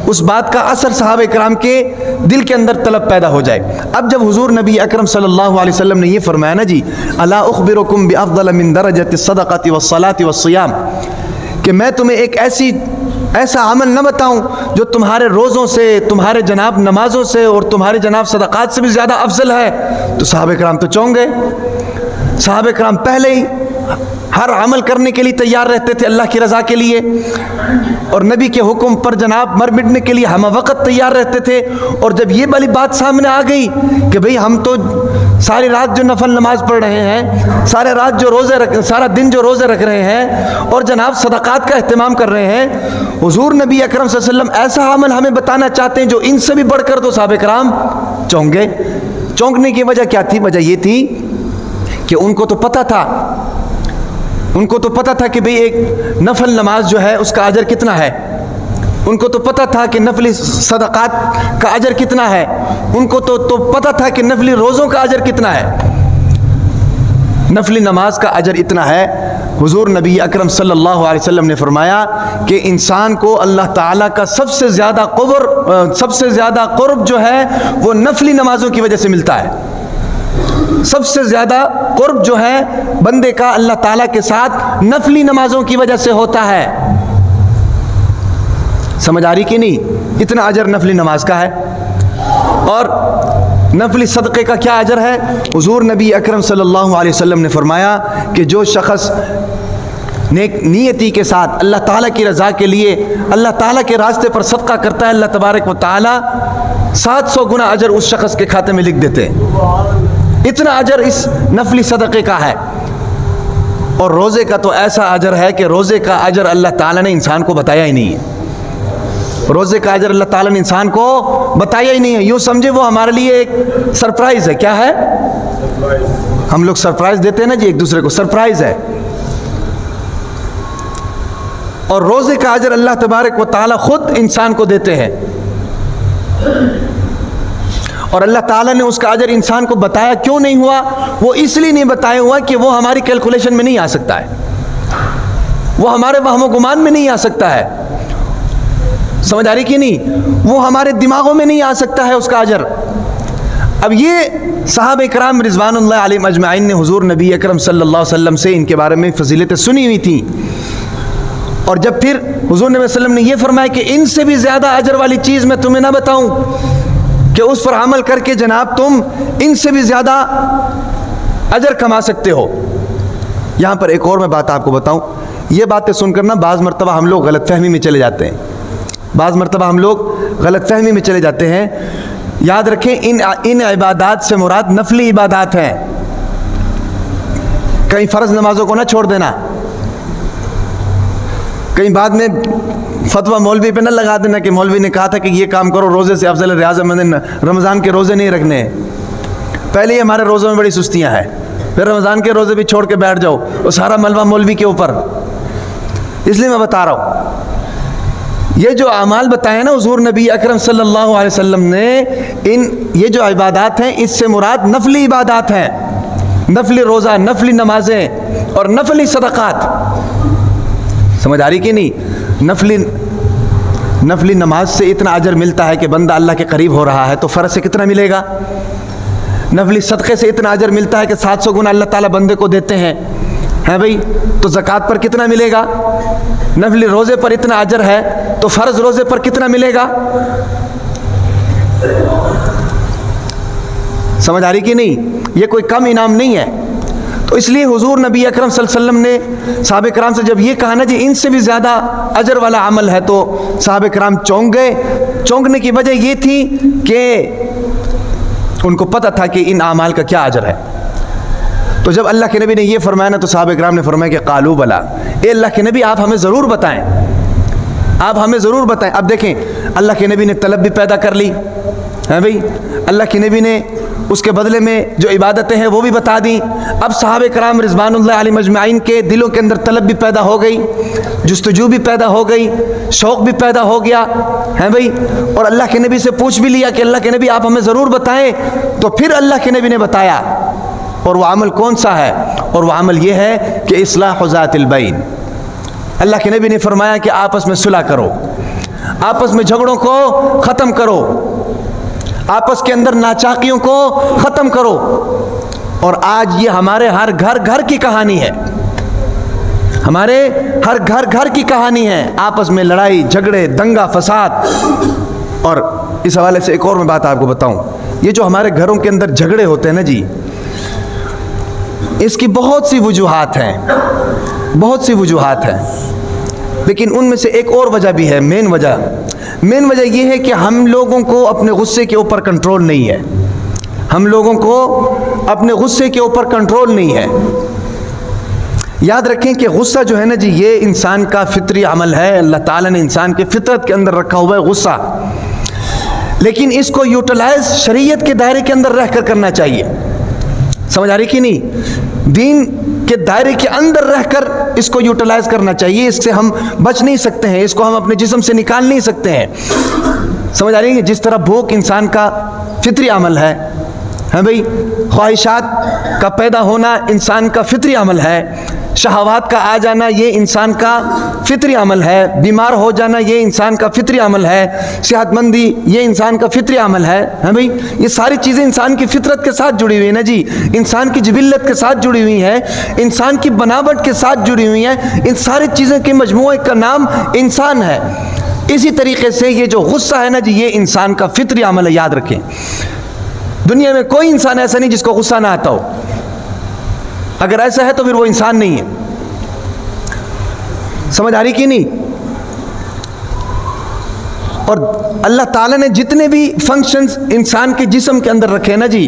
A: اس بات کا اثر صحابہ کرام کے دل کے اندر طلب پیدا ہو جائے. اب جب حضور نبی اکرم صلی اللہ علیہ وسلم نے یہ فرمایا نا جی, الا اخبرکم بافضل من درجۃ الصدقۃ والصلاۃ والصیام, کہ میں تمہیں ایک ایسا عمل نہ بتاؤں جو تمہارے روزوں سے, تمہارے جناب نمازوں سے اور تمہارے جناب صدقات سے بھی زیادہ افضل ہے. تو صحابہ کرام تو چونک گئے. صحابہ کرام پہلے ہی ہر عمل کرنے کے لیے تیار رہتے تھے اللہ کی رضا کے لیے، اور نبی کے حکم پر جناب مر مٹنے کے لیے ہم وقت تیار رہتے تھے۔ اور جب یہ والی بات سامنے آ گئی کہ بھئی ہم تو ساری رات جو نفل نماز پڑھ رہے ہیں، سارا دن جو روزے رکھ رہے ہیں، اور جناب صدقات کا اہتمام کر رہے ہیں، حضور نبی اکرم صلی اللہ علیہ وسلم ایسا عمل ہمیں بتانا چاہتے ہیں جو ان سے بھی بڑھ کر، تو صحابہ کرام چونک گئے۔ چونکنے کی وجہ کیا تھی؟ وجہ یہ تھی کہ ان کو تو پتہ تھا کہ بھئی ایک نفل نماز جو ہے اس کا اجر کتنا ہے، ان کو تو پتہ تھا کہ نفلی صدقات کا اجر کتنا ہے، ان کو تو پتہ تھا کہ نفلی روزوں کا اجر کتنا ہے، نفلی نماز کا اجر اتنا ہے۔ حضور نبی اکرم صلی اللہ علیہ وسلم نے فرمایا کہ انسان کو اللہ تعالیٰ کا سب سے زیادہ قرب جو ہے وہ نفلی نمازوں کی وجہ سے ملتا ہے۔ سب سے زیادہ قرب جو ہے بندے کا اللہ تعالیٰ کے ساتھ نفلی نمازوں کی وجہ سے ہوتا ہے۔ سمجھ آ رہی کہ نہیں؟ اتنا اجر نفلی نماز کا ہے۔ اور نفلی صدقے کا کیا اجر ہے؟ حضور نبی اکرم صلی اللہ علیہ وسلم نے فرمایا کہ جو شخص نیک نیتی کے ساتھ اللہ تعالیٰ کی رضا کے لیے اللہ تعالیٰ کے راستے پر صدقہ کرتا ہے، اللہ تبارک و تعالیٰ 700 گنا اجر اس شخص کے کھاتے میں لکھ دیتے ہیں۔ اتنا اجر اس نفلی صدقے کا ہے۔ اور روزے کا تو ایسا اجر ہے کہ روزے کا اجر اللہ تعالیٰ نے انسان کو بتایا ہی نہیں ہے۔ روزے کا اجر اللہ تعالیٰ نے انسان کو بتایا ہی نہیں ہے۔ یوں سمجھے وہ ہمارے لیے ایک سرپرائز ہے۔ کیا ہے؟ ہم لوگ سرپرائز دیتے ہیں نا جی ایک دوسرے کو، سرپرائز ہے۔ اور روزے کا اجر اللہ تبارک و تعالیٰ خود انسان کو دیتے ہیں، اور اللہ تعالیٰ نے اس کا اجر انسان کو بتایا کیوں نہیں ہوا؟ وہ اس لیے نہیں بتایا ہوا کہ وہ ہماری کیلکولیشن میں نہیں آ سکتا ہے، وہ ہمارے وہم و گمان میں نہیں آ سکتا ہے۔ سمجھ آ رہی کہ نہیں؟ وہ ہمارے دماغوں میں نہیں آ سکتا ہے اس کا اجر۔ اب یہ صحابہ کرام رضوان اللہ علیہم اجمعین نے حضور نبی اکرم صلی اللہ علیہ وسلم سے ان کے بارے میں فضیلتیں سنی ہوئی تھیں، اور جب پھر حضور نبی صلی اللہ علیہ وسلم نے یہ فرمایا کہ ان سے بھی زیادہ اجر والی چیز میں تمہیں نہ بتاؤں کہ اس پر عمل کر کے جناب تم ان سے بھی زیادہ اجر کما سکتے ہو۔ یہاں پر ایک اور میں بات آپ کو بتاؤں، یہ باتیں سن کر نا بعض مرتبہ ہم لوگ غلط فہمی میں چلے جاتے ہیں، یاد رکھیں ان عبادات سے مراد نفلی عبادات ہیں، کہیں فرض نمازوں کو نہ چھوڑ دینا، کہیں بعد میں فتویٰ مولوی پہ نہ لگا دینا کہ مولوی نے کہا تھا کہ یہ کام کرو، روزے سے افضل ریاض رمضان کے روزے نہیں رکھنے ہیں۔ پہلے ہی ہمارے روزوں میں بڑی سستیاں ہیں، پھر رمضان کے روزے بھی چھوڑ کے بیٹھ جاؤ، وہ سارا ملبہ مولوی کے اوپر۔ اس لیے میں بتا رہا ہوں، یہ جو اعمال بتائے نا حضور نبی اکرم صلی اللہ علیہ وسلم نے، یہ جو عبادات ہیں اس سے مراد نفلی عبادات ہیں، نفلی روزہ، نفلی نمازیں اور نفلی صدقات۔ سمجھ آ رہی کہ نہیں؟ نفلی نماز سے اتنا اجر ملتا ہے کہ بندہ اللہ کے قریب ہو رہا ہے، تو فرض سے کتنا ملے گا؟ نفلی صدقے سے اتنا اجر ملتا ہے کہ 700 گنا اللہ تعالیٰ بندے کو دیتے ہیں بھائی، تو زکوٰۃ پر کتنا ملے گا؟ نفلی روزے پر اتنا اجر ہے تو فرض روزے پر کتنا ملے گا؟ سمجھ آ رہی کہ نہیں؟ یہ کوئی کم انعام نہیں ہے۔ تو اس لیے حضور نبی اکرم صلی اللہ علیہ وسلم نے صحابہ کرام سے جب یہ کہا نا جی ان سے بھی زیادہ اجر والا عمل ہے، تو صحابہ کرام چونک گئے۔ چونکنے کی وجہ یہ تھی کہ ان کو پتہ تھا کہ ان اعمال کا کیا اجر ہے۔ تو جب اللہ کے نبی نے یہ فرمایا نا تو صحابہ کرام نے فرمایا کہ قالوا بلا، اے اللہ کے نبی آپ ہمیں ضرور بتائیں، آپ ہمیں ضرور بتائیں۔ اب دیکھیں اللہ کے نبی نے طلب بھی پیدا کر لی ہے بھائی، اللہ کے نبی نے اس کے بدلے میں جو عبادتیں ہیں وہ بھی بتا دیں۔ اب صحابہ کرام رضوان اللہ علیہم اجمعین کے دلوں کے اندر طلب بھی پیدا ہو گئی، جستجو بھی پیدا ہو گئی، شوق بھی پیدا ہو گیا ہے بھائی، اور اللہ کے نبی سے پوچھ بھی لیا کہ اللہ کے نبی آپ ہمیں ضرور بتائیں۔ تو پھر اللہ کے نبی نے بتایا، اور وہ عمل کون سا ہے؟ اور وہ عمل یہ ہے کہ اصلاح ذات البین۔ اللہ کے نبی نے فرمایا کہ آپس میں صلح کرو، آپس میں جھگڑوں کو ختم کرو، آپس کے اندر ناچاکیوں کو ختم کرو۔ اور آج یہ ہمارے ہر گھر کی کہانی ہے، ہمارے ہر گھر کی کہانی ہے، آپس میں لڑائی جھگڑے دنگا فساد۔ اور اس حوالے سے ایک اور میں بات آپ کو بتاؤں، یہ جو ہمارے گھروں کے اندر جھگڑے ہوتے ہیں نا جی، اس کی بہت سی وجوہات ہیں، بہت سی وجوہات ہیں، لیکن ان میں سے ایک اور وجہ بھی ہے، مین وجہ یہ ہے کہ ہم لوگوں کو اپنے غصے کے اوپر کنٹرول نہیں ہے، ہم لوگوں کو اپنے غصے کے اوپر کنٹرول نہیں ہے۔ یاد رکھیں کہ غصہ جو ہے نا جی، یہ انسان کا فطری عمل ہے، اللہ تعالیٰ نے انسان کے فطرت کے اندر رکھا ہوا ہے غصہ، لیکن اس کو یوٹیلائز شریعت کے دائرے کے اندر رہ کر کرنا چاہیے۔ سمجھ آ رہی کہ نہیں؟ دین کے دائرے کے اندر رہ کر اس کو یوٹیلائز کرنا چاہیے، اس سے ہم بچ نہیں سکتے ہیں، اس کو ہم اپنے جسم سے نکال نہیں سکتے ہیں۔ سمجھ آ رہی ہے؟ جس طرح بھوک انسان کا فطری عمل ہے، ہاں بھئی، خواہشات کا پیدا ہونا انسان کا فطری عمل ہے، شہوات کا آ جانا یہ انسان کا فطری عمل ہے، بیمار ہو جانا یہ انسان کا فطری عمل ہے، صحت مندی یہ انسان کا فطری عمل ہے، ہاں بھئی، یہ ساری چیزیں انسان کی فطرت کے ساتھ جڑی ہوئی ہیں نا جی، انسان کی جبلت کے ساتھ جڑی ہوئی ہیں، انسان کی بناوٹ کے ساتھ جڑی ہوئی ہیں، ان ساری چیزیں کے مجموعے کا نام انسان ہے۔ اسی طریقے سے یہ جو غصہ ہے نا جی، یہ انسان کا فطری عمل ہے، یاد رکھیں۔ دنیا میں کوئی انسان ایسا نہیں جس کو غصہ نہ آتا ہو، اگر ایسا ہے تو پھر وہ انسان نہیں ہے۔ سمجھ آ رہی کہ نہیں؟ اور اللہ تعالیٰ نے جتنے بھی فنکشنز انسان کے جسم کے اندر رکھے نا جی،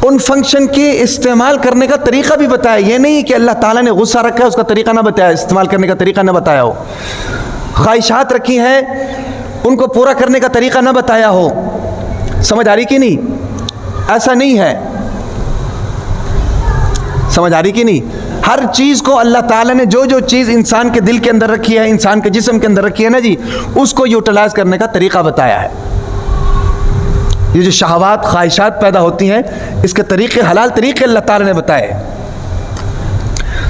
A: ان فنکشن کے استعمال کرنے کا طریقہ بھی بتایا۔ یہ نہیں کہ اللہ تعالیٰ نے غصہ رکھا ہے اس کا طریقہ نہ بتایا، استعمال کرنے کا طریقہ نہ بتایا ہو، خواہشات رکھی ہیں ان کو پورا کرنے کا طریقہ نہ بتایا ہو۔ سمجھ آ رہی کہ نہیں؟ ایسا نہیں ہے۔ سمجھ آ رہی کہ نہیں؟ ہر چیز کو اللہ تعالیٰ نے جو جو چیز انسان کے دل کے اندر رکھی ہے، انسان کے جسم کے اندر رکھی ہے نا جی، اس کو یوٹیلائز کرنے کا طریقہ بتایا ہے۔ یہ جو شہوات، خواہشات پیدا ہوتی ہیں، اس کے طریقے، حلال طریقے اللہ تعالیٰ نے بتائے۔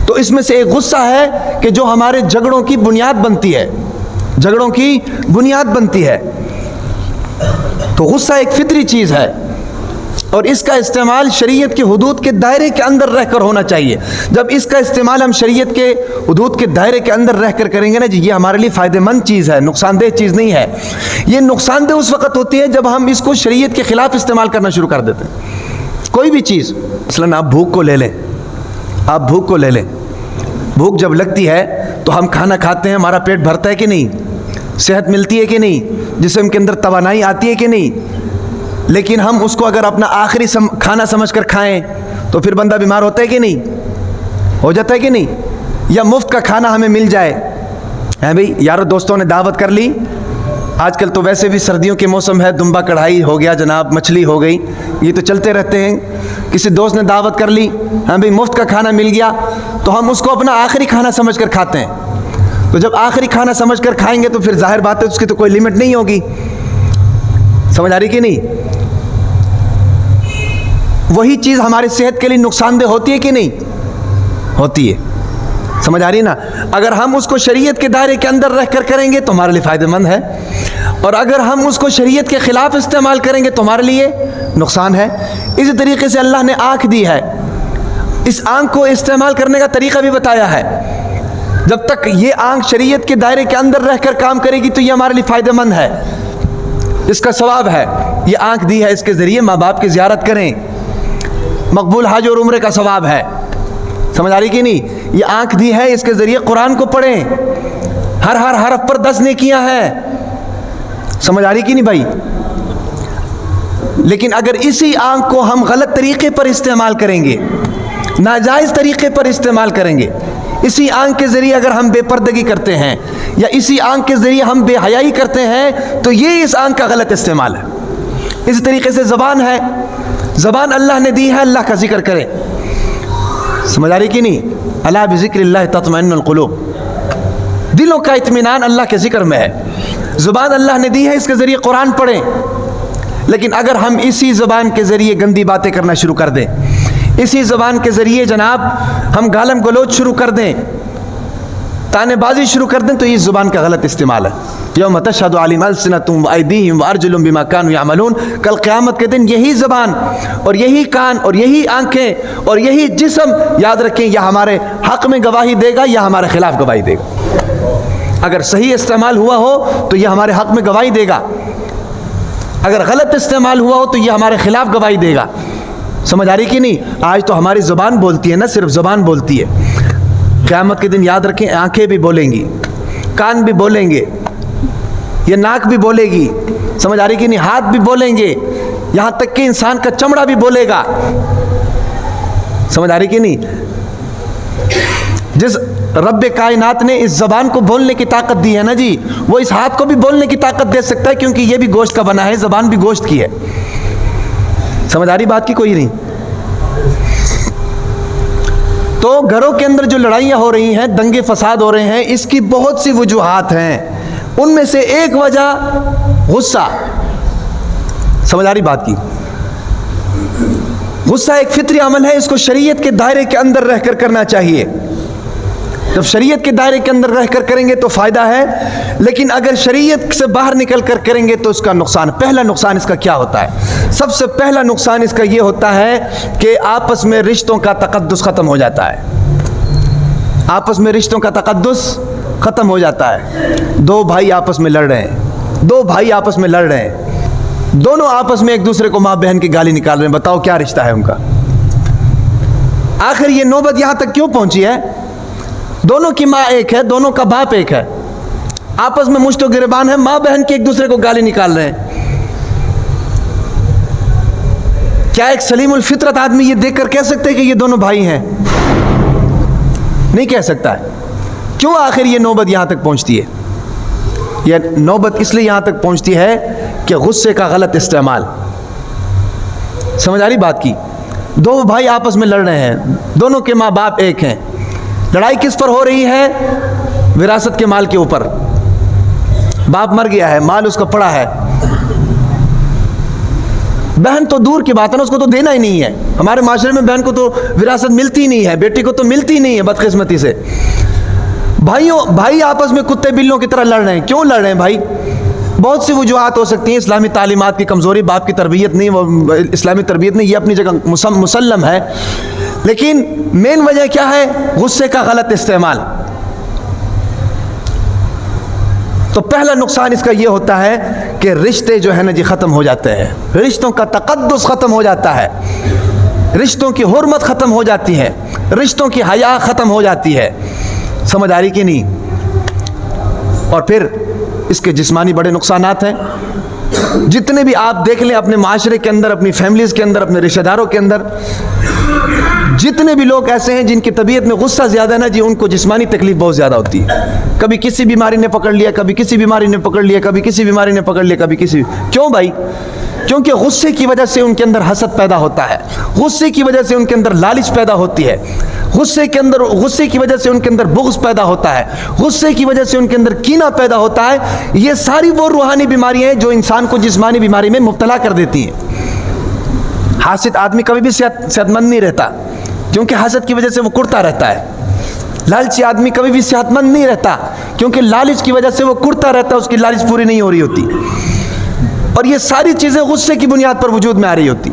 A: تو اس میں سے ایک غصہ ہے کہ جو ہمارے جھگڑوں کی بنیاد بنتی ہے، جھگڑوں کی بنیاد بنتی ہے۔ تو غصہ ایک فطری چیز ہے، اور اس کا استعمال شریعت کے حدود کے دائرے کے اندر رہ کر ہونا چاہیے۔ جب اس کا استعمال ہم شریعت کے حدود کے دائرے کے اندر رہ کر کریں گے نا جی، یہ ہمارے لیے فائدہ مند چیز ہے، نقصان دہ چیز نہیں ہے۔ یہ نقصان دہ اس وقت ہوتی ہے جب ہم اس کو شریعت کے خلاف استعمال کرنا شروع کر دیتے ہیں۔ کوئی بھی چیز، مثلاً آپ بھوک کو لے لیں، آپ بھوک کو لے لیں، بھوک جب لگتی ہے تو ہم کھانا کھاتے ہیں، ہمارا پیٹ بھرتا ہے کہ نہیں، صحت ملتی ہے کہ نہیں، جسم کے اندر توانائی آتی ہے کہ نہیں، لیکن ہم اس کو اگر اپنا آخری کھانا سمجھ کر کھائیں تو پھر بندہ بیمار ہوتا ہے کہ نہیں، ہو جاتا ہے کہ نہیں؟ یا مفت کا کھانا ہمیں مل جائے، ہے بھئی، یارو دوستوں نے دعوت کر لی، آج کل تو ویسے بھی سردیوں کے موسم ہے، دمبا کڑھائی ہو گیا جناب، مچھلی ہو گئی، یہ تو چلتے رہتے ہیں۔ کسی دوست نے دعوت کر لی، ہاں بھئی، مفت کا کھانا مل گیا تو ہم اس کو اپنا آخری کھانا سمجھ کر کھاتے ہیں۔ تو جب آخری کھانا سمجھ کر کھائیں گے تو پھر ظاہر بات ہے اس کی تو کوئی لمٹ نہیں ہوگی۔ سمجھ آ رہی کہ نہیں؟ وہی چیز ہماری صحت کے لیے نقصان دہ ہوتی ہے کہ نہیں؟ ہوتی ہے۔ سمجھ آ رہی نا؟ اگر ہم اس کو شریعت کے دائرے کے اندر رہ کر کریں گے تو ہمارے لیے فائدہ مند ہے، اور اگر ہم اس کو شریعت کے خلاف استعمال کریں گے تو ہمارے لیے نقصان ہے۔ اسی طریقے سے اللہ نے آنکھ دی ہے، اس آنکھ کو استعمال کرنے کا طریقہ بھی بتایا ہے۔ جب تک یہ آنکھ شریعت کے دائرے کے اندر رہ کر کام کرے گی تو یہ ہمارے لیے فائدہ مند ہے، اس کا ثواب ہے۔ یہ آنکھ دی ہے، اس کے ذریعے ماں باپ کی زیارت کریں، مقبول حج اور عمرے کا ثواب ہے۔ سمجھ آ رہی کہ نہیں؟ یہ آنکھ دی ہے، اس کے ذریعے قرآن کو پڑھیں، ہر حرف پر 10 نیکیاں ہیں۔ سمجھ آ رہی کہ نہیں بھائی؟ لیکن اگر اسی آنکھ کو ہم غلط طریقے پر استعمال کریں گے، ناجائز طریقے پر استعمال کریں گے، اسی آنکھ کے ذریعے اگر ہم بے پردگی کرتے ہیں یا اسی آنکھ کے ذریعے ہم بے حیائی کرتے ہیں تو یہ اس آنکھ کا غلط استعمال ہے۔ اسی طریقے سے زبان ہے، زبان اللہ نے دی ہے، اللہ کا ذکر کرے۔ سمجھ آ رہی کہ نہیں؟ الا بذکر اللہ تطمئن القلوب، دلوں کا اطمینان اللہ کے ذکر میں ہے۔ زبان اللہ نے دی ہے، اس کے ذریعے قرآن پڑھیں، لیکن اگر ہم اسی زبان کے ذریعے گندی باتیں کرنا شروع کر دیں، اسی زبان کے ذریعے جناب ہم گالم گلوچ شروع کر دیں، تانے بازی شروع کر دیں، تو یہ زبان کا غلط استعمال ہے۔ یوم تشہد علیہم السنتہم وایدیہم وارجلہم بما کانوا یعملون، کل قیامت کے دن یہی زبان اور یہی کان اور یہی آنکھیں اور یہی جسم، یاد رکھیں، یا ہمارے حق میں گواہی دے گا یا ہمارے خلاف گواہی دے گا۔ اگر صحیح استعمال ہوا ہو تو یہ ہمارے حق میں گواہی دے گا، اگر غلط استعمال ہوا ہو تو یہ ہمارے خلاف گواہی دے گا۔ سمجھ آ رہی کہ نہیں؟ آج تو ہماری زبان بولتی ہے نا، صرف زبان بولتی ہے. قیامت کے دن یاد رکھیں آنکھیں بھی بولیں گی، کان بھی بولیں گے، یہ ناک بھی بولے گی. سمجھ آ رہی کہ نہیں؟ ہاتھ بھی بولیں گے، یہاں تک کہ انسان کا چمڑا بھی بولے گا. سمجھ آ رہی کہ نہیں؟ جس رب کائنات نے اس زبان کو بولنے کی طاقت دی ہے نا جی، وہ اس ہاتھ کو بھی بولنے کی طاقت دے سکتا ہے، کیونکہ یہ بھی گوشت کا بنا ہے، زبان بھی گوشت کی ہے. سمجھ آ رہی بات کی کوئی نہیں؟ تو گھروں کے اندر جو لڑائیاں ہو رہی ہیں، دنگے فساد ہو رہے ہیں، اس کی بہت سی وجوہات ہیں. ان میں سے ایک وجہ غصہ. سمجھ آ رہی بات کی؟ غصہ ایک فطری عمل ہے، اس کو شریعت کے دائرے کے اندر رہ کر کرنا چاہیے. جب شریعت کے دائرے کے اندر رہ کر کریں گے تو فائدہ ہے، لیکن اگر شریعت سے باہر نکل کر کریں گے تو اس کا نقصان. پہلا نقصان اس کا کیا ہوتا ہے؟ سب سے پہلا نقصان اس کا یہ ہوتا ہے کہ آپس میں رشتوں کا تقدس ختم ہو جاتا ہے. آپس میں رشتوں کا تقدس ختم ہو جاتا ہے. دو بھائی آپس میں لڑ رہے ہیں، دو بھائی آپس میں لڑ رہے ہیں، دونوں آپس میں ایک دوسرے کو ماں بہن کی گالی نکال رہے ہیں. بتاؤ کیا رشتہ ہے ان کا؟ آخر یہ نوبت یہاں تک کیوں پہنچی ہے؟ دونوں کی ماں ایک ہے، دونوں کا باپ ایک ہے، آپس میں مشت و گریبان ہے، ماں بہن کے ایک دوسرے کو گالی نکال رہے ہیں. کیا ایک سلیم الفطرت آدمی یہ دیکھ کر کہہ سکتے کہ یہ دونوں بھائی ہیں؟ نہیں کہہ سکتا ہے. کیوں آخر یہ نوبت یہاں تک پہنچتی ہے؟ یہ نوبت اس لیے یہاں تک پہنچتی ہے کہ غصے کا غلط استعمال. سمجھ آ رہی بات کی؟ دو بھائی آپس میں لڑ رہے ہیں، دونوں کے ماں باپ ایک ہیں. لڑائی کس پر ہو رہی ہے؟ وراثت کے مال کے اوپر. باپ مر گیا ہے، مال اس کا پڑا ہے. بہن تو دور کی بات ہے نا، اس کو تو دینا ہی نہیں ہے. ہمارے معاشرے میں بہن کو تو وراثت ملتی نہیں ہے، بیٹی کو تو ملتی نہیں ہے بدقسمتی سے. بھائی آپس میں کتے بلوں کی طرح لڑ رہے ہیں. کیوں لڑ رہے ہیں بھائی؟ بہت سی وجوہات ہو سکتی ہیں. اسلامی تعلیمات کی کمزوری، باپ کی تربیت نہیں، وہ اسلامی تربیت نہیں، یہ اپنی جگہ مسلم ہے. لیکن مین وجہ کیا ہے؟ غصے کا غلط استعمال. تو پہلا نقصان اس کا یہ ہوتا ہے کہ رشتے جو ہے نا جی ختم ہو جاتے ہیں، رشتوں کا تقدس ختم ہو جاتا ہے، رشتوں کی حرمت ختم ہو جاتی ہے، رشتوں کی حیا ختم ہو جاتی ہے. سمجھ آ رہی کہ نہیں؟ اور پھر اس کے جسمانی بڑے نقصانات ہیں. جتنے بھی آپ دیکھ لیں اپنے معاشرے کے اندر، اپنی فیملیز کے اندر، اپنے رشتہ داروں کے اندر، جتنے بھی لوگ ایسے ہیں جن کی طبیعت میں غصہ زیادہ ہے نا جی، ان کو جسمانی تکلیف بہت زیادہ ہوتی ہے. کبھی کسی بیماری نے پکڑ لیا، کبھی کسی بیماری نے پکڑ لیا، کبھی کسی بیماری نے پکڑ لیا، کبھی کسی. کیوں بھائی؟ کیونکہ غصے کی وجہ سے ان کے اندر حسد پیدا ہوتا ہے، غصے کی وجہ سے ان کے اندر لالچ پیدا ہوتی ہے، غصے کی وجہ سے ان کے اندر بغض پیدا ہوتا ہے، غصے کی وجہ سے ان کے اندر کینہ پیدا ہوتا ہے. یہ ساری وہ روحانی بیماریاں ہیں جو انسان کو جسمانی بیماری میں مبتلا کر دیتی ہیں. حاسد آدمی کبھی بھی صحت مند نہیں رہتا، کیونکہ حسد کی وجہ سے وہ کڑتا رہتا ہے. لالچی آدمی کبھی بھی صحت مند نہیں رہتا، کیونکہ لالچ کی وجہ سے وہ کڑتا رہتا ہے، اس کی لالچ پوری نہیں ہو رہی ہوتی. اور یہ ساری چیزیں غصے کی بنیاد پر وجود میں آ رہی ہوتی.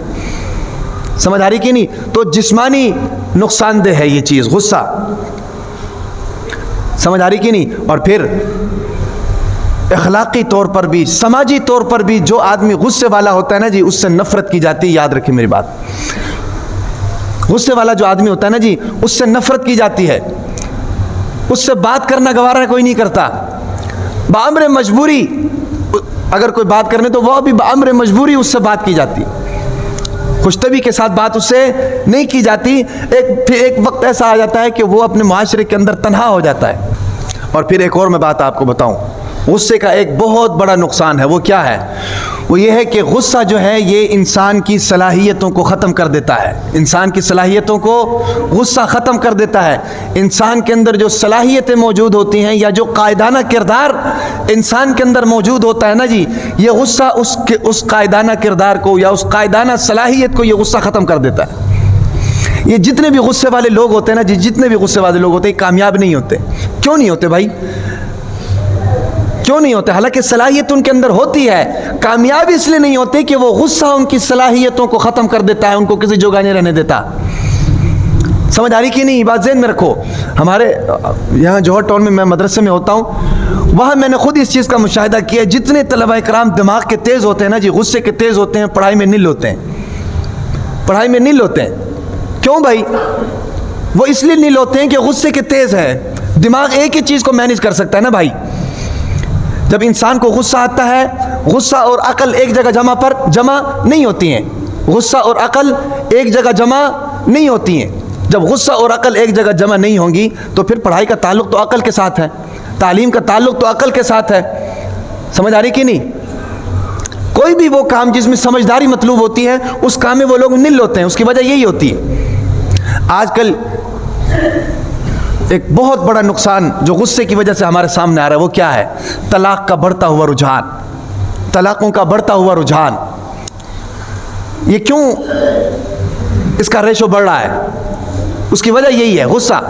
A: سمجھ آ رہی کہ نہیں؟ تو جسمانی نقصان دہ ہے یہ چیز، غصہ. سمجھ آ رہی کہ نہیں؟ اور پھر اخلاقی طور پر بھی، سماجی طور پر بھی جو آدمی غصے والا ہوتا ہے نا جی، اس سے نفرت کی جاتی ہے. یاد رکھیں میری بات، غصے والا جو آدمی ہوتا ہے نا جی، اس سے نفرت کی جاتی ہے. اس سے بات کرنا گوارا کوئی نہیں کرتا. بامر مجبوری اگر کوئی بات کرنے تو وہ بھی بامر مجبوری اس سے بات کی جاتی، خوش طبعی کے ساتھ بات اس سے نہیں کی جاتی. پھر ایک وقت ایسا آ جاتا ہے کہ وہ اپنے معاشرے کے اندر تنہا ہو جاتا ہے. اور پھر ایک اور میں بات آپ کو بتاؤں، غصے کا ایک بہت بڑا نقصان ہے. وہ کیا ہے؟ وہ یہ ہے کہ غصہ جو ہے یہ انسان کی صلاحیتوں کو ختم کر دیتا ہے. انسان کی صلاحیتوں کو غصہ ختم کر دیتا ہے. انسان کے اندر جو صلاحیتیں موجود ہوتی ہیں یا جو قائدانہ کردار انسان کے اندر موجود ہوتا ہے نا جی، یہ غصہ اس قائدانہ کردار کو یا اس قائدانہ صلاحیت کو یہ غصہ ختم کر دیتا ہے. یہ جتنے بھی غصے والے لوگ ہوتے ہیں نا جی، جتنے بھی غصے والے لوگ ہوتے ہیں کامیاب نہیں ہوتے. کیوں نہیں ہوتے بھائی؟ کیوں نہیں ہوتے؟ حالانکہ صلاحیت ان کے اندر ہوتی ہے. کامیاب اس لیے نہیں ہوتے کہ وہ غصہ ان کی صلاحیتوں کو ختم کر دیتا ہے، ان کو کسی جگہ نہیں رہنے دیتا. سمجھ آ رہی کہ نہیں؟ بات ذہن میں رکھو. ہمارے یہاں جوہر ٹاؤن میں میں مدرسے میں ہوتا ہوں، وہاں میں نے خود اس چیز کا مشاہدہ کیا. جتنے طلبہ کرام دماغ کے تیز ہوتے ہیں نا جی، غصے کے تیز ہوتے ہیں، پڑھائی میں نل ہوتے ہیں. پڑھائی میں نیل ہوتے ہیں. کیوں بھائی؟ وہ اس لیے نیل ہوتے ہیں کہ غصے کے تیز ہیں. دماغ ایک ہی چیز کو مینیج کر سکتا ہے نا بھائی. جب انسان کو غصہ آتا ہے، غصہ اور عقل ایک جگہ جمع نہیں ہوتی ہیں. غصہ اور عقل ایک جگہ جمع نہیں ہوتی ہیں. جب غصہ اور عقل ایک جگہ جمع نہیں ہوں گی تو پھر پڑھائی کا تعلق تو عقل کے ساتھ ہے، تعلیم کا تعلق تو عقل کے ساتھ ہے. سمجھ آ رہی کہ نہیں؟ کوئی بھی وہ کام جس میں سمجھداری مطلوب ہوتی ہے اس کام میں وہ لوگ نل ہوتے ہیں. اس کی وجہ یہی ہوتی ہے. آج کل ایک بہت بڑا نقصان جو غصے کی وجہ سے ہمارے سامنے آ رہا ہے وہ کیا ہے؟ طلاق کا بڑھتا ہوا رجحان، طلاقوں کا بڑھتا ہوا رجحان. یہ کیوں اس کا ریشو بڑھ رہا ہے؟ اس کی وجہ یہی ہے، غصہ.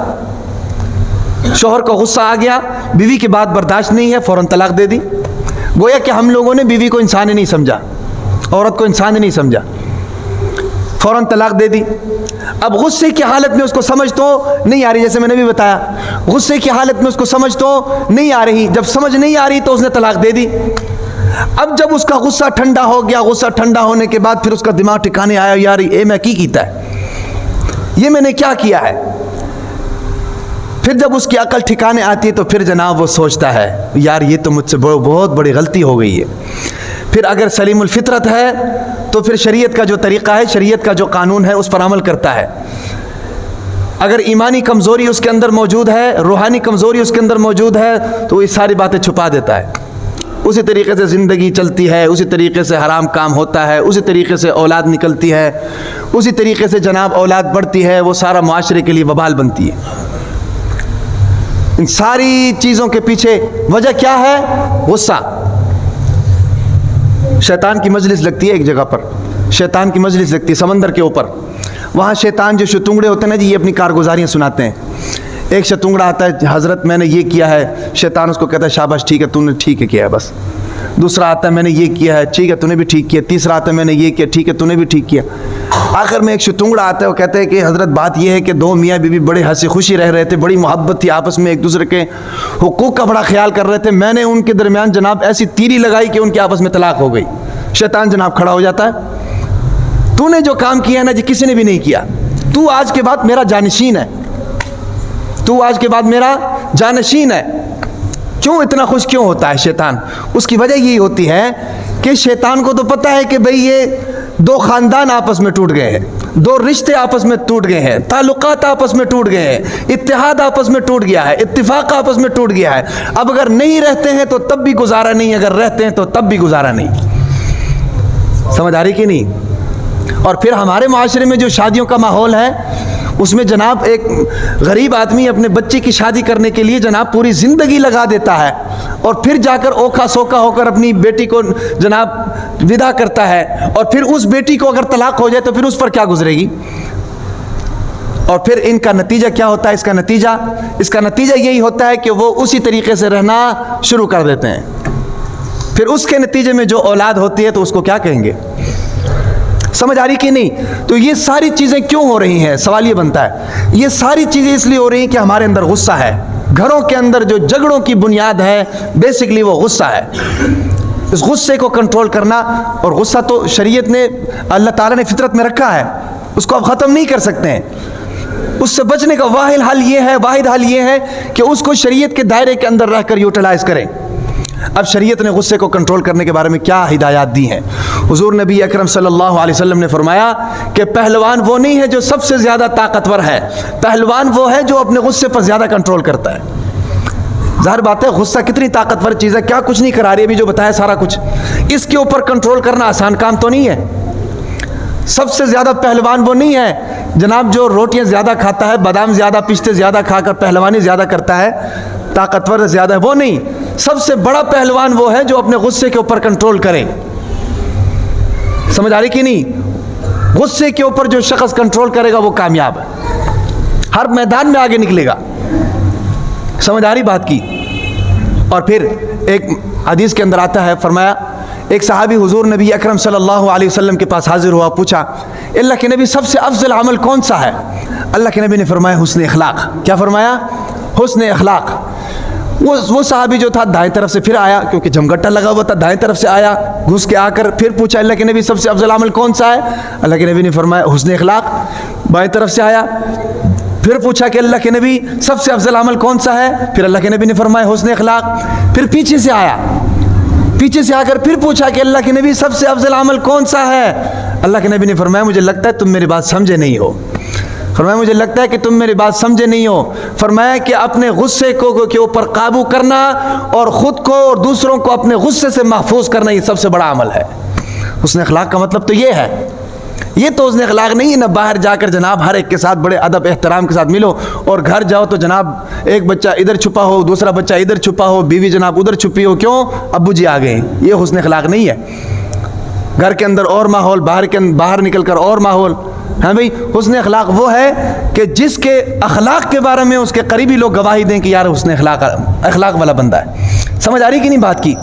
A: شوہر کو غصہ آ گیا، بیوی کی بات برداشت نہیں ہے، فوراً طلاق دے دی. گویا کہ ہم لوگوں نے بیوی کو انسان ہی نہیں سمجھا، عورت کو انسان ہی نہیں سمجھا، فوراً طلاق دے دی. اب غصے کی حالت میں اس کو سمجھ تو نہیں آ رہی، جیسے میں نے بھی بتایا غصے کی حالت میں اس کو سمجھ تو نہیں آ رہی. جب سمجھ نہیں آ رہی تو اس نے طلاق دے دی. اب جب اس کا غصہ ٹھنڈا ہو گیا، غصہ ٹھنڈا ہونے کے بعد پھر اس کا دماغ ٹھکانے آیا، یار اے میں کی کیتا ہے، یہ میں نے کیا کیا ہے. پھر جب اس کی عقل ٹھکانے آتی ہے تو پھر جناب وہ سوچتا ہے یار یہ تو مجھ سے بہت بڑی غلطی ہو گئی ہے. پھر اگر سلیم الفطرت ہے تو پھر شریعت کا جو طریقہ ہے، شریعت کا جو قانون ہے اس پر عمل کرتا ہے. اگر ایمانی کمزوری اس کے اندر موجود ہے، روحانی کمزوری اس کے اندر موجود ہے تو یہ ساری باتیں چھپا دیتا ہے. اسی طریقے سے زندگی چلتی ہے، اسی طریقے سے حرام کام ہوتا ہے، اسی طریقے سے اولاد نکلتی ہے، اسی طریقے سے جناب اولاد بڑھتی ہے، وہ سارا معاشرے کے لیے وبال بنتی ہے. ان ساری چیزوں کے پیچھے وجہ کیا ہے؟ غصہ. شیطان کی مجلس لگتی ہے ایک جگہ پر، شیطان کی مجلس لگتی ہے سمندر کے اوپر. وہاں شیطان جو شتونگڑے ہوتے ہیں نا جی، یہ اپنی کارگزاریاں سناتے ہیں. ایک شتونگڑا آتا ہے، حضرت میں نے یہ کیا ہے. شیطان اس کو کہتا ہے شاباش ٹھیک ہے تو نے ٹھیک ہے کیا ہے بس. دوسرا آتا ہے میں نے یہ کیا ہے، ٹھیک ہے تو نے بھی ٹھیک کیا. تیسرا آتا ہے میں نے یہ کیا، ٹھیک ہے تو نے بھی ٹھیک کیا. آخر میں ایک شتونگڑا آتا ہے، وہ کہتا ہے کہ حضرت بات یہ ہے کہ دو میاں بیوی بڑے ہنسی خوشی رہ رہے تھے، بڑی محبت تھی آپس میں، ایک دوسرے کے حقوق کا بڑا خیال کر رہے تھے. میں نے ان کے درمیان جناب ایسی تیری لگائی کہ ان کے آپس میں طلاق ہو گئی. شیطان جناب کھڑا ہو جاتا ہے، تو نے جو کام کیا ہے نا جی کسی نے بھی نہیں کیا. تو آج کے بعد میرا جانشین ہے، تو آج کے بعد میرا جانشین ہے. کیوں اتنا خوش کیوں ہوتا ہے شیطان؟ اس کی وجہ یہی ہوتی ہے کہ شیطان کو تو پتہ ہے کہ بھئی یہ دو خاندان آپس میں ٹوٹ گئے ہیں، دو رشتے آپس میں ٹوٹ گئے ہیں، تعلقات آپس میں ٹوٹ گئے ہیں، اتحاد آپس میں ٹوٹ گیا ہے، اتفاق آپس میں ٹوٹ گیا ہے. اب اگر نہیں رہتے ہیں تو تب بھی گزارا نہیں، اگر رہتے ہیں تو تب بھی گزارا نہیں. سمجھ آ رہی کہ نہیں؟ اور پھر ہمارے معاشرے میں جو شادیوں کا ماحول ہے اس میں جناب ایک غریب آدمی اپنے بچے کی شادی کرنے کے لیے جناب پوری زندگی لگا دیتا ہے اور پھر جا کر اوکھا سوکھا ہو کر اپنی بیٹی کو جناب ودا کرتا ہے. اور پھر اس بیٹی کو اگر طلاق ہو جائے تو پھر اس پر کیا گزرے گی؟ اور پھر ان کا نتیجہ کیا ہوتا ہے؟ اس کا نتیجہ یہی ہوتا ہے کہ وہ اسی طریقے سے رہنا شروع کر دیتے ہیں. پھر اس کے نتیجے میں جو اولاد ہوتی ہے تو اس کو کیا کہیں گے؟ سمجھ آ رہی کہ نہیں؟ تو یہ ساری چیزیں کیوں ہو رہی ہیں؟ سوال یہ بنتا ہے یہ ساری چیزیں اس لیے ہو رہی ہیں کہ ہمارے اندر غصہ ہے. گھروں کے اندر جو جھگڑوں کی بنیاد ہے بیسکلی وہ غصہ ہے. اس غصے کو کنٹرول کرنا، اور غصہ تو شریعت نے اللہ تعالیٰ نے فطرت میں رکھا ہے، اس کو آپ ختم نہیں کر سکتے ہیں. اس سے بچنے کا واحد حل یہ ہے کہ اس کو شریعت کے دائرے کے اندر رہ کر یوٹیلائز کریں. اب شریعت نے غصے کو کنٹرول کرنے کے بارے میں کیا ہدایات دی ہیں؟ حضور نبی اکرم صلی اللہ علیہ وسلم نے فرمایا کہ پہلوان وہ نہیں ہے جو سب سے زیادہ طاقتور ہے، پہلوان وہ ہے جو اپنے غصے پر زیادہ کنٹرول کرتا ہے. ظاہر بات ہے غصہ کتنی طاقتور چیز ہے، کیا کچھ نہیں کرا رہی ابھی جو بتایا سارا کچھ. اس کے اوپر کنٹرول کرنا آسان کام تو نہیں ہے. سب سے زیادہ پہلوان وہ نہیں ہے جناب جو روٹیاں زیادہ کھاتا ہے، بادام زیادہ پستے زیادہ کھا کر پہلوانی زیادہ کرتا ہے، طاقتور زیادہ ہے، وہ نہیں. سب سے بڑا پہلوان وہ ہے جو اپنے غصے کے اوپر کنٹرول کرے. سمجھ آ رہی کہ نہیں؟ غصے کے اوپر جو شخص کنٹرول کرے گا وہ کامیاب ہے، ہر میدان میں آگے نکلے گا. سمجھ آ رہی بات کی؟ اور پھر ایک حدیث کے اندر آتا ہے، فرمایا ایک صحابی حضور نبی اکرم صلی اللہ علیہ وسلم کے پاس حاضر ہوا، پوچھا اللہ کے نبی سب سے افضل عمل کون سا ہے؟ اللہ کے نبی نے فرمایا حسن اخلاق. کیا فرمایا؟ حسن اخلاق. وہ صحابی جو تھا دائیں طرف سے پھر آیا، کیونکہ جمگٹا لگا ہوا تھا، دائیں طرف سے آیا، گھس کے آ کر پھر پوچھا اللہ کے نبی سب سے افضل عمل کون سا ہے؟ اللہ کے نبی نے فرمایا حسن اخلاق۔ بائیں طرف سے آیا، پھر پوچھا کہ اللہ کے نبی سب سے افضل عمل کون سا ہے؟ پھر اللہ کے نبی نے فرمایا حسن اخلاق۔ پھر پیچھے سے آیا، پیچھے سے آ کر پھر پوچھا کہ اللہ کے نبی سب سے افضل عمل کون سا ہے؟ اللہ کے نبی نے فرمایا مجھے لگتا ہے تم میری بات سمجھے نہیں ہو۔ فرمایا مجھے لگتا ہے کہ تم میری بات سمجھے نہیں ہو۔ فرمایا کہ اپنے غصے کو کے اوپر قابو کرنا اور خود کو اور دوسروں کو اپنے غصے سے محفوظ کرنا، یہ سب سے بڑا عمل ہے۔ حسن اخلاق کا مطلب تو یہ ہے، یہ تو حسن اخلاق نہیں ہے نا باہر جا کر جناب ہر ایک کے ساتھ بڑے ادب احترام کے ساتھ ملو، اور گھر جاؤ تو جناب ایک بچہ ادھر چھپا ہو، دوسرا بچہ ادھر چھپا ہو، بیوی جناب ادھر چھپی ہو، کیوں؟ ابو جی آ گئے۔ یہ حسن اخلاق نہیں ہے۔ گھر کے اندر اور ماحول، باہر نکل کر اور ماحول۔ ہاں بھئی، حسن اخلاق وہ ہے کہ جس کے اخلاق کے بارے میں اس کے قریبی لوگ گواہی دیں کہ یار حسن اخلاق والا بندہ ہے۔ سمجھ آ رہی کہ نہیں بات کی؟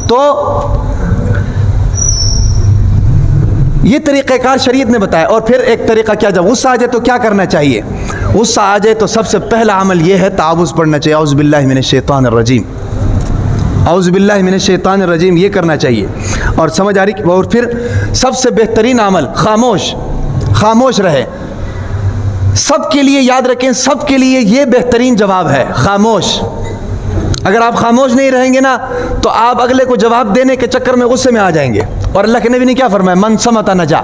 A: تو یہ طریقہ کار شریعت نے بتایا۔ اور پھر ایک طریقہ کیا، جب غصہ آ جائے تو کیا کرنا چاہیے؟ غصہ آ جائے تو سب سے پہلا عمل یہ ہے تعوذ پڑھنا چاہیے، اعوذ باللہ من الشیطان الرجیم، اعوذ باللہ من الشیطان الرجیم، یہ کرنا چاہیے۔ اور سمجھ آ رہی؟ اور پھر سب سے بہترین عمل خاموش رہے۔ سب کے لیے یاد رکھیں، سب کے لیے یہ بہترین جواب ہے، خاموش۔ اگر آپ خاموش نہیں رہیں گے نا تو آپ اگلے کو جواب دینے کے چکر میں غصے میں آ جائیں گے۔ اور اللہ کے نبی نے کیا فرمایا؟ من صمت نجا،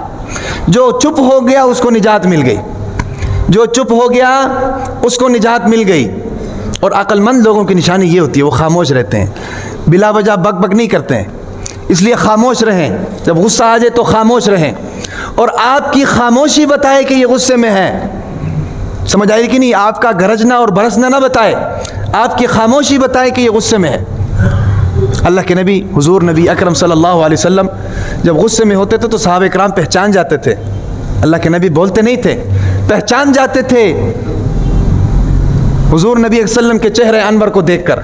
A: جو چپ ہو گیا اس کو نجات مل گئی، جو چپ ہو گیا اس کو نجات مل گئی۔ اور عقل مند لوگوں کی نشانی یہ ہوتی ہے، وہ خاموش رہتے ہیں، بلا وجہ بک بک نہیں کرتے ہیں، اس لیے خاموش رہیں۔ جب غصہ آ جائے تو خاموش رہیں، اور آپ کی خاموشی بتائے کہ یہ غصے میں ہے۔ سمجھ آئی کہ نہیں؟ آپ کا گرجنا اور برسنا نہ بتائے، آپ کی خاموشی بتائے کہ یہ غصے میں ہے۔ اللہ کے نبی حضور نبی اکرم صلی اللہ علیہ وسلم جب غصے میں ہوتے تھے تو صحابہ کرام پہچان جاتے تھے۔ اللہ کے نبی بولتے نہیں تھے، پہچان جاتے تھے حضور نبی صلی اللہ علیہ وسلم کے چہرے انور کو دیکھ کر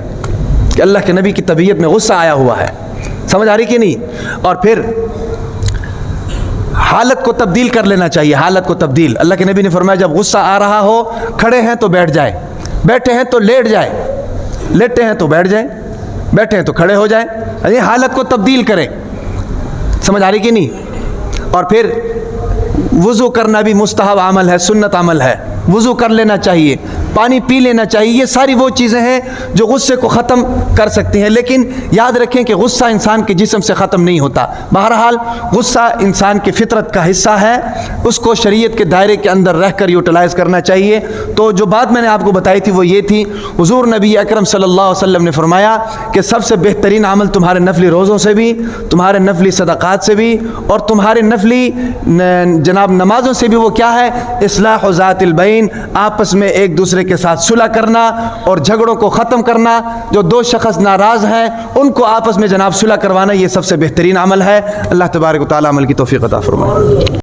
A: کہ اللہ کے نبی کی طبیعت میں غصہ آیا ہوا ہے۔ سمجھ آ رہی کہ نہیں؟ اور پھر حالت کو تبدیل کر لینا چاہیے، حالت کو تبدیل۔ اللہ کے نبی نے فرمایا جب غصہ آ رہا ہو، کھڑے ہیں تو بیٹھ جائیں، بیٹھے ہیں تو لیٹ جائیں، لیٹے ہیں تو بیٹھ جائیں، بیٹھے ہیں تو کھڑے ہو جائیں، یعنی حالت کو تبدیل کریں۔ سمجھ آ رہی کہ نہیں؟ اور پھر وضو کرنا بھی مستحب عمل ہے، سنت عمل ہے، وضو کر لینا چاہیے، پانی پی لینا چاہیے۔ یہ ساری وہ چیزیں ہیں جو غصے کو ختم کر سکتی ہیں، لیکن یاد رکھیں کہ غصہ انسان کے جسم سے ختم نہیں ہوتا۔ بہرحال غصہ انسان کی فطرت کا حصہ ہے، اس کو شریعت کے دائرے کے اندر رہ کر یوٹیلائز کرنا چاہیے۔ تو جو بات میں نے آپ کو بتائی تھی وہ یہ تھی، حضور نبی اکرم صلی اللہ علیہ وسلم نے فرمایا کہ سب سے بہترین عمل تمہارے نفلی روزوں سے بھی، تمہارے نفلی صدقات سے بھی، اور تمہارے نفلی جناب نمازوں سے بھی وہ کیا ہے؟ اصلاح ذات البین، آپس میں ایک دوسرے کے ساتھ صلح کرنا اور جھگڑوں کو ختم کرنا۔ جو دو شخص ناراض ہیں ان کو آپس میں جناب صلح کروانا، یہ سب سے بہترین عمل ہے۔ اللہ تبارک و تعالی عمل کی توفیق عطا فرمائے۔